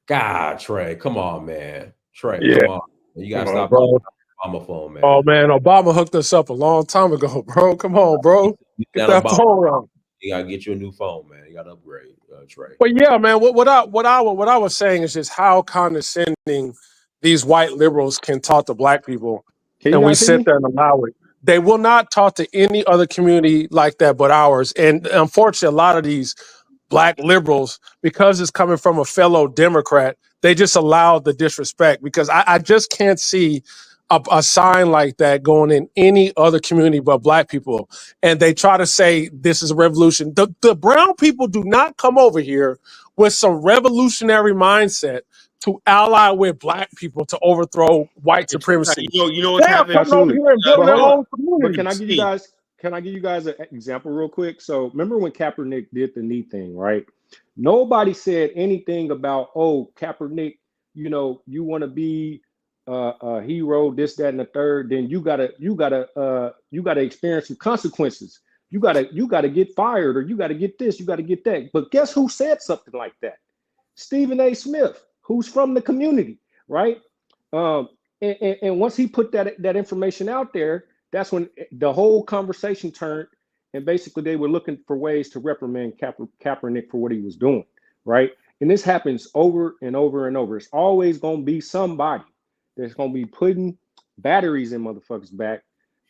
God, Trey, come on, man. Trey, Yeah, come on. You gotta stop bro. talking on my phone, man. Oh man, Obama hooked us up a long time ago, bro. Come on, bro. Get that phone on. You gotta get you a new phone, man. You gotta upgrade, Trey. But yeah, man, what I was saying is just how condescending these white liberals can talk to black people, can you and we guys hear sit me? there and allow it. They will not talk to any other community like that but ours. And unfortunately, a lot of these black liberals, because it's coming from a fellow Democrat, they just allow the disrespect. Because I just can't see a sign like that going in any other community but black people. And they try to say this is a revolution. The brown people do not come over here with some revolutionary mindset to ally with black people to overthrow white supremacy. You know what's They are happening. coming over here and building But their hold on. own But can I communities. give you guys an example real quick? So remember when Kaepernick did the knee thing, right? Nobody said anything about, oh, Kaepernick, you want to be a hero, this, that, and the third, then you gotta experience some consequences. You gotta get fired, or you gotta get this, you gotta get that. But guess who said something like that? Stephen A. Smith, who's from the community, right? And once he put that information out there, that's when the whole conversation turned, and basically they were looking for ways to reprimand Kaepernick for what he was doing, right? And this happens over and over and over. It's always going to be somebody that's going to be putting batteries in motherfuckers' back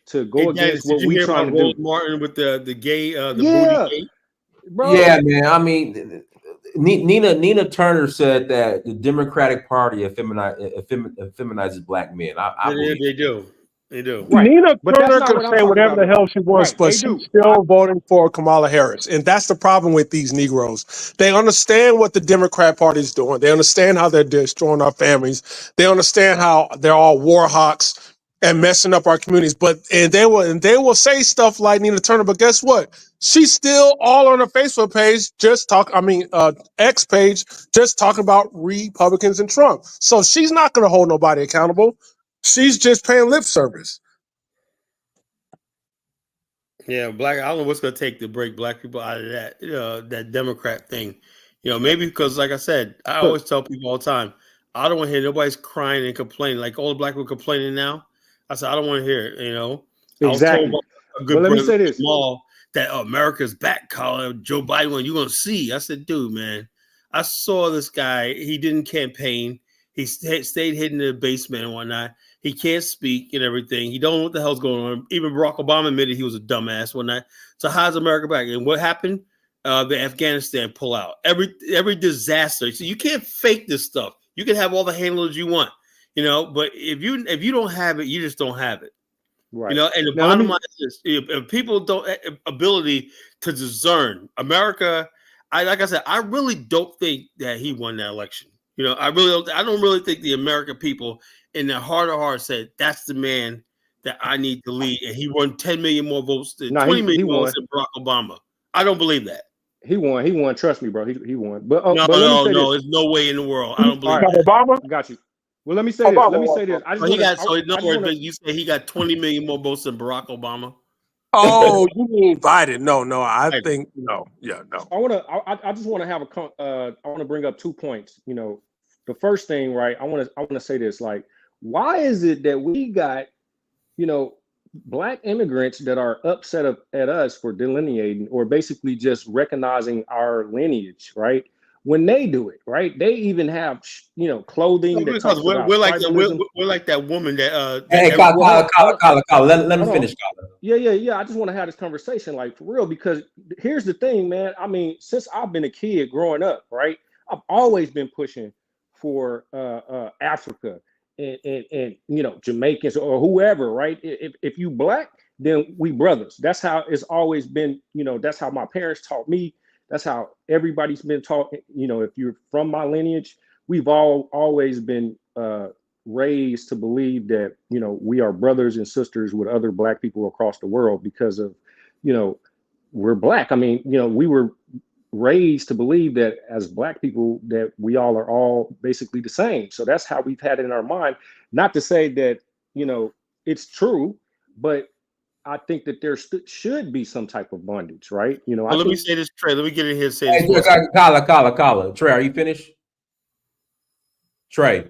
to go against what we trying to do. Rose Martin with the gay Yeah, booty gate? bro. Yeah, man. I mean, Nina Turner said that the Democratic Party feminizes black men. I believe They do. They do. Right. Nina But that's Turner not can what I'm say talking whatever about. the hell she wants, Right, but they she's do. still voting for Kamala Harris. And that's the problem with these Negroes. They understand what the Democrat Party is doing. They understand how they're destroying our families. They understand how they're all war hawks and messing up our communities. And they will say stuff like Nina Turner, but guess what? She's still all on her Facebook page, X page, just talking about Republicans and Trump. So she's not going to hold nobody accountable. She's just paying lip service. Yeah, I don't know what's going to take to break black people out of that Democrat thing. Maybe because, like I said, I always tell people all the time, I don't want to hear nobody's crying and complaining. Like all the black people complaining now. I said, I don't want to hear it. I was told by a good Well, let me brother say this. Jamal that America's back calling Joe Biden. You're going to see. I said, dude, man, I saw this guy. He didn't campaign. He stayed hidden in the basement and whatnot. He can't speak and everything. He don't know what the hell's going on. Even Barack Obama admitted he was a dumbass one night. So how's America back? And what happened? The Afghanistan pull out. Every disaster. So you can't fake this stuff. You can have all the handlers you want, but if you don't have it, you just don't have it. Right. And the bottom line is this: if people don't ability to discern America, like I said, I really don't think that he won that election. I don't really think the American people in their heart of hearts said that's the man that I need to lead, and he won 10 million more votes than 20 million votes than Barack Obama. I don't believe that. He won. Trust me, bro. He won. But no, let me say this. there's no way in the world. I don't believe that. Obama Got you. Well, let me say this. Let me say Obama. this. I just So he want to. got so in I other just words, want to. you say he got 20 million more votes than Barack Obama. Oh, you mean Biden? No. I Right. think no. Yeah, no. I want to. I just want to have a. I want to bring up 2 points. The first thing, right? I want to say this. Like, why is it that we got, you know, black immigrants that are upset at us for delineating or basically just recognizing our lineage, right? When they do it, right? They even have, clothing that Because talks about we're like tribalism. we're like that woman that Hey, every Well, Kyle, let him hold on. finish, Kyle. Yeah. I just want to have this conversation, like, for real, because here's the thing, man. I mean, since I've been a kid growing up, right? I've always been pushing for Africa and Jamaicans or whoever, right? If you black, then we brothers. That's how it's always been. That's how my parents taught me. That's how everybody's been taught. If you're from my lineage, we've always been raised to believe that we are brothers and sisters with other black people across the world because of we're black. I mean, we were raised to believe that as black people that we all are all basically the same. So that's how we've had it in our mind. Not to say that it's true, but I think that there should be some type of bondage, right? I let me think. say this, Trey. Let me get in here and say Hey, this. Kyle. Trey, are you finished? Trey.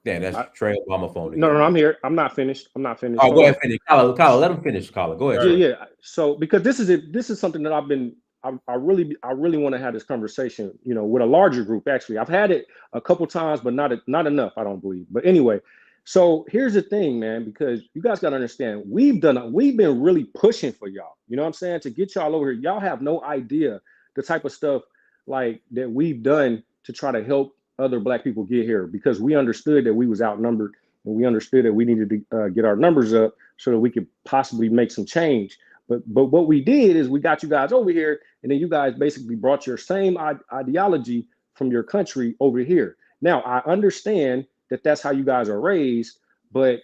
Damn, that's Trey Obama phone again. No, I'm here. I'm not finished. Oh, go ahead, finish. Kyle, let him finish. Kyle, go ahead. Yeah. So because this is something that I really want to have this conversation, with a larger group. Actually, I've had it a couple times, but not enough, I don't believe. But anyway, so here's the thing, man, because you guys got to understand, we've been really pushing for y'all. You know what I'm saying? To get y'all over here. Y'all have no idea the type of stuff like that we've done to try to help other black people get here, because we understood that we was outnumbered, and we understood that we needed to get our numbers up so that we could possibly make some change. But what we did is we got you guys over here, and then you guys basically brought your same ideology from your country over here. Now, I understand that that's how you guys are raised, but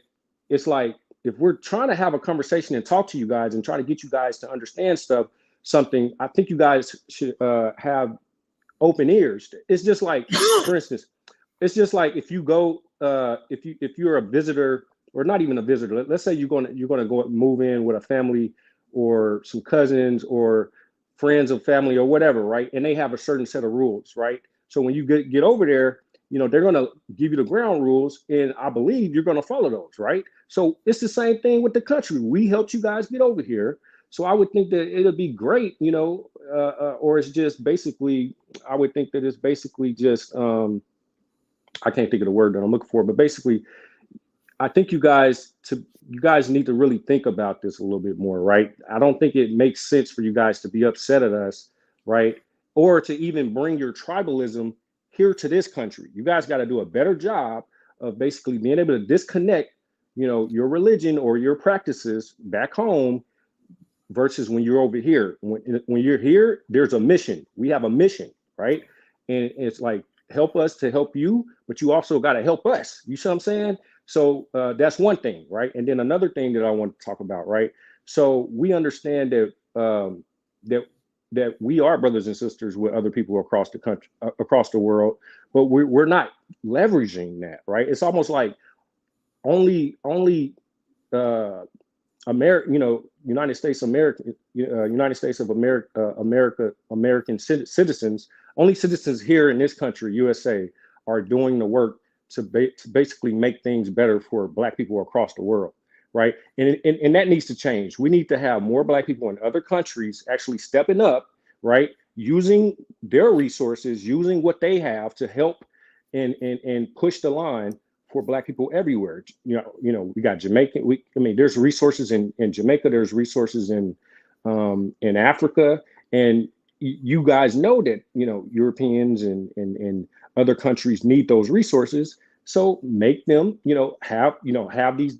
it's like, if we're trying to have a conversation and talk to you guys and try to get you guys to understand something, I think you guys should have open ears. It's just like, for instance, it's just like if you go, if you're a visitor, or not even a visitor. Let's say you're gonna go move in with a family or some cousins or friends of family or whatever, right? And they have a certain set of rules, right? So when you get over there, they're gonna give you the ground rules, and I believe you're gonna follow those, right? So it's the same thing with the country. We helped you guys get over here, so I would think that it'll be great, or it's just basically, I would think that it's basically just, I can't think of the word that I'm looking for, but basically, I think you guys need to really think about this a little bit more, right? I don't think it makes sense for you guys to be upset at us, right? Or to even bring your tribalism here to this country. You guys got to do a better job of basically being able to disconnect, your religion or your practices back home versus when you're over here. When you're here, there's a mission. We have a mission, right? And it's like, help us to help you, but you also got to help us. You see what I'm saying? So that's one thing, right? And then another thing that I want to talk about, right? So we understand that that we are brothers and sisters with other people across the country, across the world, but we're not leveraging that, right? It's almost like only America, United States of America, American citizens, only citizens here in this country, USA, are doing the work to basically make things better for Black people across the world, right? And that needs to change. We need to have more Black people in other countries actually stepping up, right? Using their resources, using what they have to help and push the line for Black people everywhere. We got Jamaica. There's resources in Jamaica. There's resources in Africa, and you guys know that Europeans and other countries need those resources. So make them have these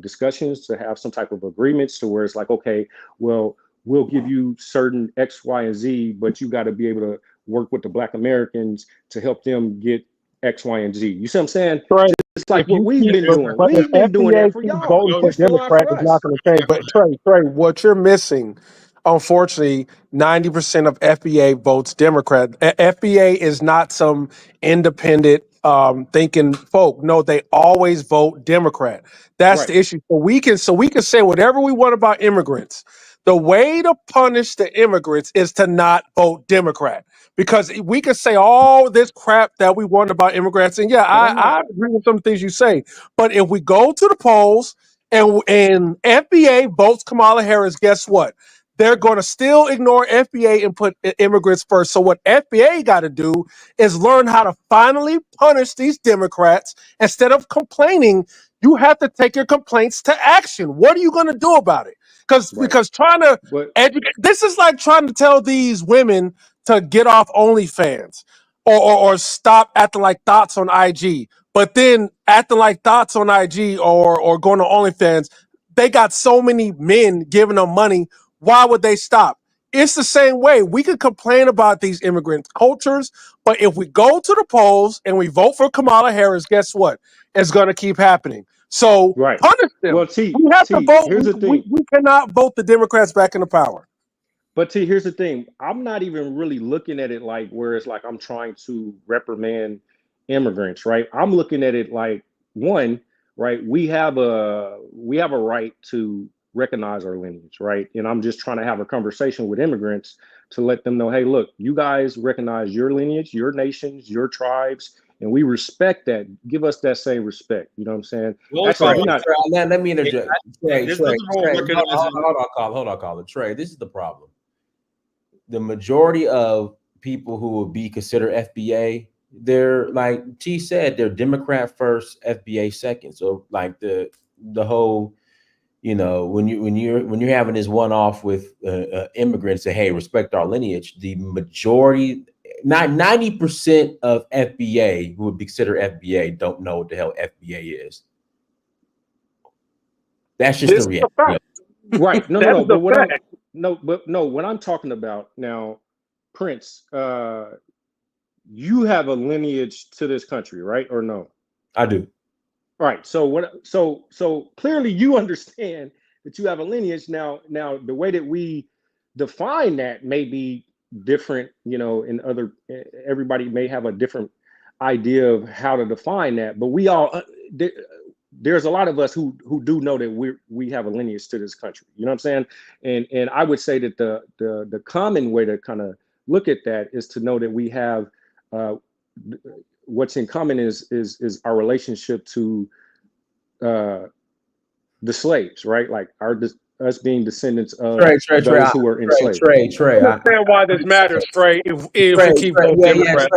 discussions, to have some type of agreements to where it's like, okay, well, we'll give you certain X, Y, and Z, but you got to be able to work with the Black Americans to help them get X, Y, and Z. You see what I'm saying? Trey, It's like if what you we've keep, been doing. but if We've been doing that FBA for keep y'all. voting for Push the line Democrat, for it's not us. going to change. But Trey, what you're missing, unfortunately, 90% of FBA votes Democrat. FBA is not some independent thinking folk. No, they always vote Democrat. That's Right. the issue. So we can say whatever we want about immigrants. The way to punish the immigrants is to not vote Democrat. Because we can say all this crap that we want about immigrants, and yeah, But I'm not. I agree with some things you say. But if we go to the polls and FBA votes Kamala Harris, guess what? They're going to still ignore FBA and put immigrants first. So what FBA got to do is learn how to finally punish these Democrats instead of complaining. You have to take your complaints to action. What are you going to do about it? Right. Because trying to But educate, this is like trying to tell these women to get off OnlyFans or stop acting like thoughts on IG. But then acting like thoughts on IG or going to OnlyFans, they got so many men giving them money. Why would they stop? It's the same way. We could complain about these immigrant cultures, but if we go to the polls and we vote for Kamala Harris, guess what? It's going to keep happening. So right. punish them. Well, We have to vote. here's the thing. We cannot vote the Democrats back into power. But T, here's the thing. I'm not even really looking at it like where it's like I'm trying to reprimand immigrants, right? I'm looking at it like one, right? We have a right to recognize our lineage, right? And I'm just trying to have a conversation with immigrants to let them know, hey, look, you guys recognize your lineage, your nations, your tribes, and we respect that. Give us that same respect. You know what I'm saying? That's Trey, not. let me interject. Trey, There's nothing wrong with recognizing. hold on, caller. Trey, this is the problem. The majority of people who would be considered FBA, they're like T said, they're Democrat first, FBA second. So like the whole, when you're having this one off with immigrants, say, hey, respect our lineage. The majority, not 90% of FBA who would be considered FBA don't know what the hell FBA is. That's just the reality. Right. No. But what I'm talking about now, Prince, you have a lineage to this country, right? Or no? I do. Right. So clearly you understand that you have a lineage. Now the way that we define that may be different, in everybody may have a different idea of how to define that, but we all there's a lot of us who do know that we have a lineage to this country. You know what I'm saying? And I would say that the common way to kind of look at that is to know that we have what's in common is our relationship to the slaves, right? Like us being descendants of those who were enslaved. Trey, I understand why this matters, Trey. If we keep voting Democrat,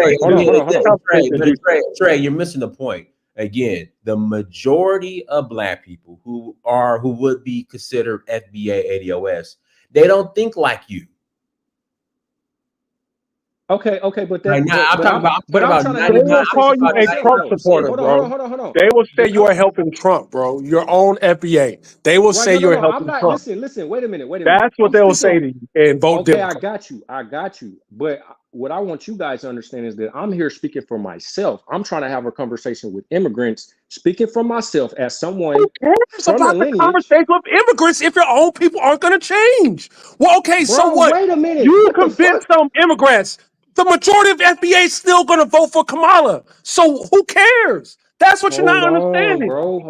Trey, you're missing the point. Again, the majority of Black people who would be considered FBA ADOS, they don't think like you. Okay, but they will call you a Trump supporter, bro. Hold on. They will say you are helping Trump, bro. Your own FBA. They will say you're helping Trump. Listen. Wait a minute. That's what they will say to you and vote Democrat. I got you. But what I want you guys to understand is that I'm here speaking for myself. I'm trying to have a conversation with immigrants, speaking for myself as someone. Who cares about the conversation with immigrants if your own people aren't going to change? Well, okay, bro, so what? Wait a minute. You convince some immigrants. The majority of FBA is still going to vote for Kamala. So who cares? That's what you're not understanding. Bro,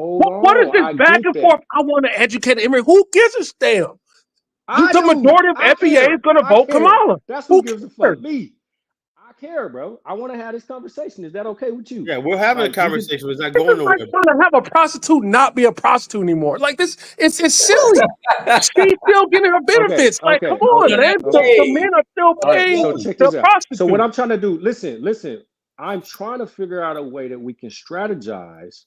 what is this back and forth? I want to educate an immigrant. Who gives a damn? The majority of FBA is going to vote Kamala. That's who gives a fuck. Me. I care, bro. I want to have this conversation. Is that okay with you? Yeah, we're having a conversation. It's not going nowhere. Like trying to have a prostitute not be a prostitute anymore. Like this, it's silly. She's still getting her benefits. Come on, man. The men are still paying the prostitute. So what I'm trying to do, listen. I'm trying to figure out a way that we can strategize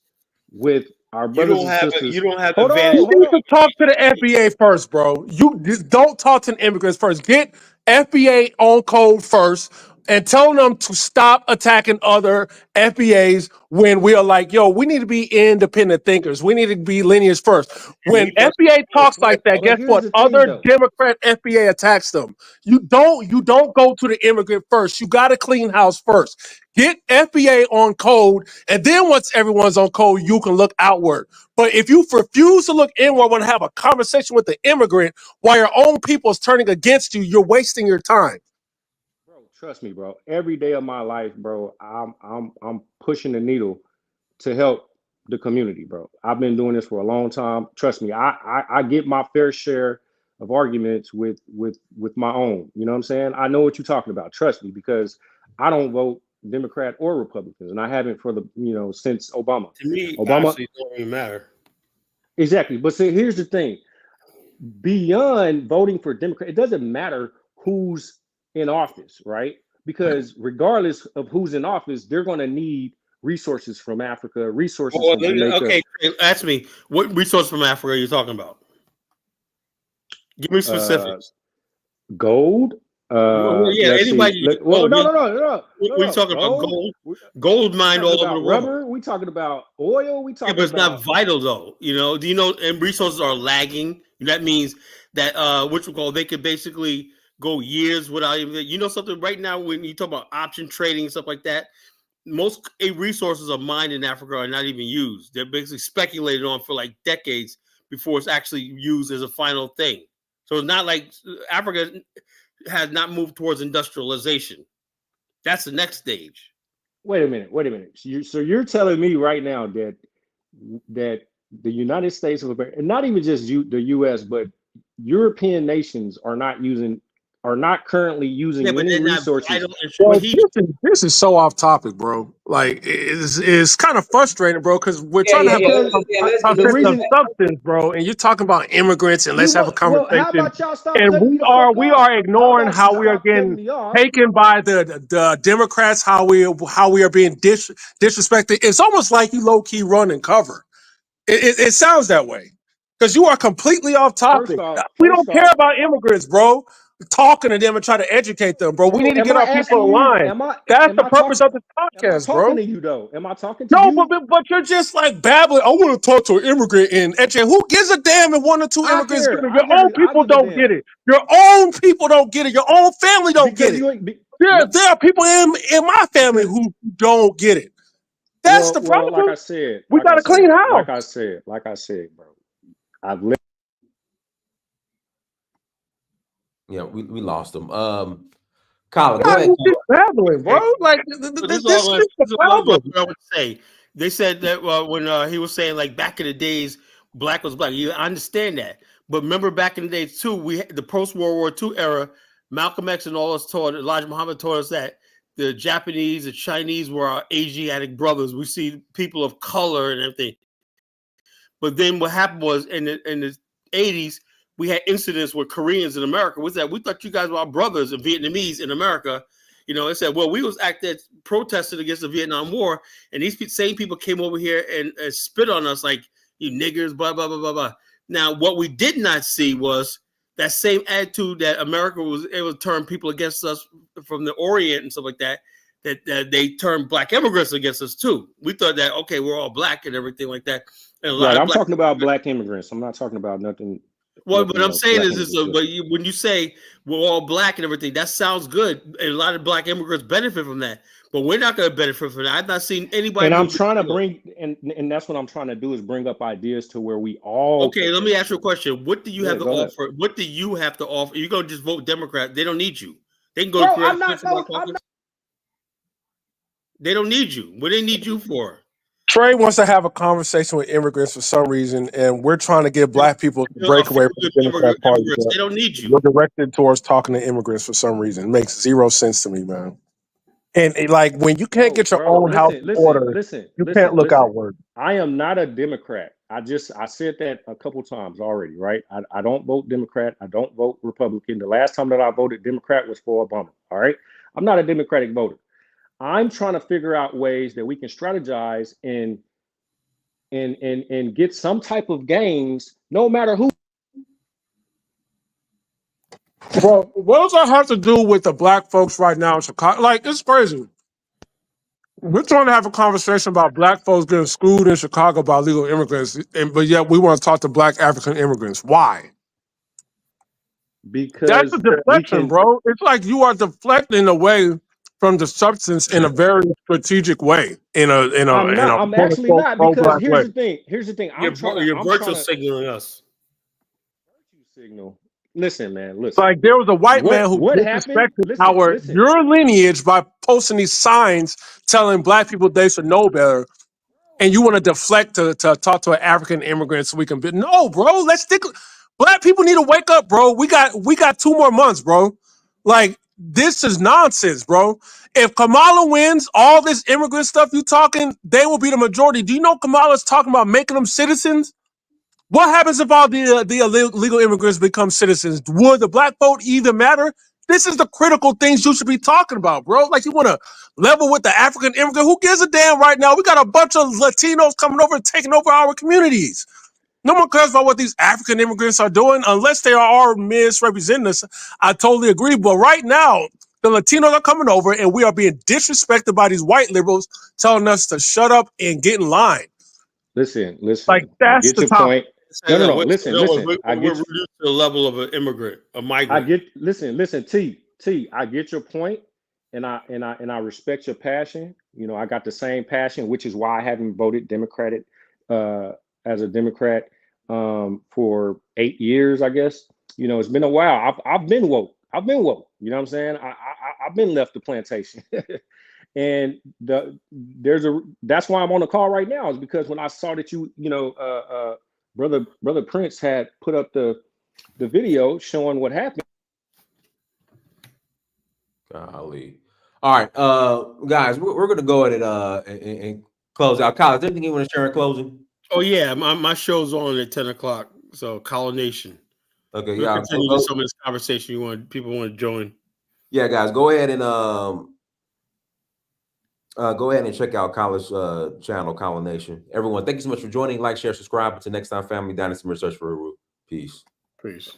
with our brothers and sisters. You don't have to you need to talk to the FBA first, bro. You don't talk to the immigrants first. Get FBA on code first and tell them to stop attacking other FBAs when we are like, yo, we need to be independent thinkers. We need to be lineage first. When FBA talks like that, guess what? Other Democrat FBA attacks them. You don't go to the immigrant first. You got to clean house first. Get FBA on code, and then once everyone's on code, you can look outward. But if you refuse to look inward, want to have a conversation with the immigrant while your own people is turning against you, you're wasting your time. Trust me, bro. Every day of my life, bro, I'm pushing the needle to help the community, bro. I've been doing this for a long time. Trust me, I get my fair share of arguments with my own. You know what I'm saying? I know what you're talking about. Trust me, because I don't vote Democrat or Republicans, and I haven't for the since Obama. To me, Obama, honestly, it don't even matter. exactly. But see, here's the thing: beyond voting for Democrat, it doesn't matter who's in office, right? Because regardless of who's in office, they're going to need resources from Africa, resources from Jamaica. Okay, ask me what resource from Africa are you talking about? Give me specifics. Gold. Yeah, Let's anybody. see. No. What are you talking about? Gold mined all over the world. Rubber. We talking about oil. We talking but it's about. not vital though. Do you know? And resources are lagging. That means that they could basically go years without even. Something right now when you talk about option trading and stuff like that, most resources are mined in Africa are not even used. They're basically speculated on for like decades before it's actually used as a final thing. So it's not like Africa has not moved towards industrialization. That's the next stage. Wait a minute. So you're telling me right now that the United States of America, and not even just the U.S., but European nations are not currently using any resources. Well, this is so off topic, bro. Like it's kind of frustrating, bro, because we're trying to have a sense of substance, bro, and you're talking about immigrants, and let's have a conversation. Well, how about y'all stop and cutting me we are ignoring how we are getting taken by the Democrats, how we are being disrespected. It's almost like you low key run and cover. It sounds that way because you are completely off topic. We don't care about immigrants, bro. Talking to them and try to educate them, bro. We need to get our people aligned. That's the purpose of this podcast, bro. Am I talking to you though? Am I talking to you? No, but you're just like babbling. I want to talk to an immigrant and educate. Who gives a damn if one or two immigrants get it? Your own people don't get it. Your own people don't get it. Your own family don't get it. There are people in my family who don't get it. That's the problem. Like I said, we got a clean house. Like I said, bro. I've lived. Yeah, we lost them. Colin, go ahead. Babbling, bro. Like this is the problem. I would say they said that when he was saying like back in the days, black was black. I understand that, but remember back in the days too, we had the post World War II era. Malcolm X and all us taught. Elijah Muhammad taught us that the Japanese, the Chinese were our Asiatic brothers. We see people of color and everything. But then what happened was in the 80s, we had incidents with Koreans in America. We thought you guys were our brothers and Vietnamese in America. It said, well, we was protesting against the Vietnam War, and these same people came over here and spit on us like, you niggers, blah, blah, blah, blah, blah. Now, what we did not see was that same attitude that America was able to turn people against us from the Orient and stuff like that, that they turned black immigrants against us too. We thought that, okay, we're all black and everything like that. And I'm talking about black immigrants. I'm not talking about nothing. Well, what I'm saying is this: when you say we're all black and everything, that sounds good. And a lot of black immigrants benefit from that, but we're not going to benefit from that. I've not seen anybody. And I'm trying to bring, and that's what I'm trying to do is bring up ideas to where we all. Okay, let me ask you a question. What do you have to offer? What do you have to offer? You're going to just vote Democrat. They don't need you. They can go. I'm not. They don't need you. What do they need you for? Trey wants to have a conversation with immigrants for some reason, and we're trying to get black people to break away from the Democrat Party. They don't need you. We're directed towards talking to immigrants for some reason. It makes zero sense to me, man. And like when you can't get your own house in order, you can't look outward. I am not a Democrat. I said that a couple times already, right? I don't vote Democrat. I don't vote Republican. The last time that I voted Democrat was for Obama. All right. I'm not a Democratic voter. I'm trying to figure out ways that we can strategize and get some type of gains, no matter who. Bro, what does that have to do with the black folks right now in Chicago? Like, it's crazy. We're trying to have a conversation about black folks getting screwed in Chicago by illegal immigrants, but yet we want to talk to black African immigrants. Why? Because that's a deflection, bro. It's like you are deflecting away from the substance in a very strategic way. I'm actually not, because here's the thing. You're virtual signaling us. Virtue signal. listen, man. Listen. Like there was a white man who What happened? disrespected your lineage by posting these signs telling black people they should know better, and you want to deflect to talk to an African immigrant so we can be no, bro. Let's stick. Black people need to wake up, bro. We got 2 more months, bro. Like this is nonsense, bro. If Kamala wins, all this immigrant stuff you talking, they will be the majority. Do you know Kamala's talking about making them citizens? What happens if all the illegal immigrants become citizens? Would the black vote even matter? This is the critical things you should be talking about, bro. Like you want to level with the African immigrant. Who gives a damn right now? We got a bunch of Latinos coming over and taking over our communities. No one cares about what these African immigrants are doing unless they are misrepresenting us. I totally agree. But right now, the Latinos are coming over and we are being disrespected by these white liberals telling us to shut up and get in line. Listen. Like I that's get the your topic. point. No. Listen. We're I get reduced to the level of an immigrant, a migrant. listen, T, I get your point, and I respect your passion. You know, I got the same passion, which is why I haven't voted Democratic as a Democrat for 8 years, I guess. You know, it's been a while. I've been woke. You know what I'm saying? I've been left the plantation. And that's why I'm on the call right now, is because when I saw that brother Prince had put up the video showing what happened. Golly. All right, guys, we're gonna go ahead and close out. Kyle, is there anything you want to share in closing? Oh yeah, my show's on at 10 o'clock. So Collar Nation. Okay, We'll yeah. continue some of this conversation people want to join. Yeah, guys, go ahead and check out College channel, Collar Nation. Everyone, thank you so much for joining. Like, share, subscribe. Until next time, family, Dynasty Research for Peace. Peace.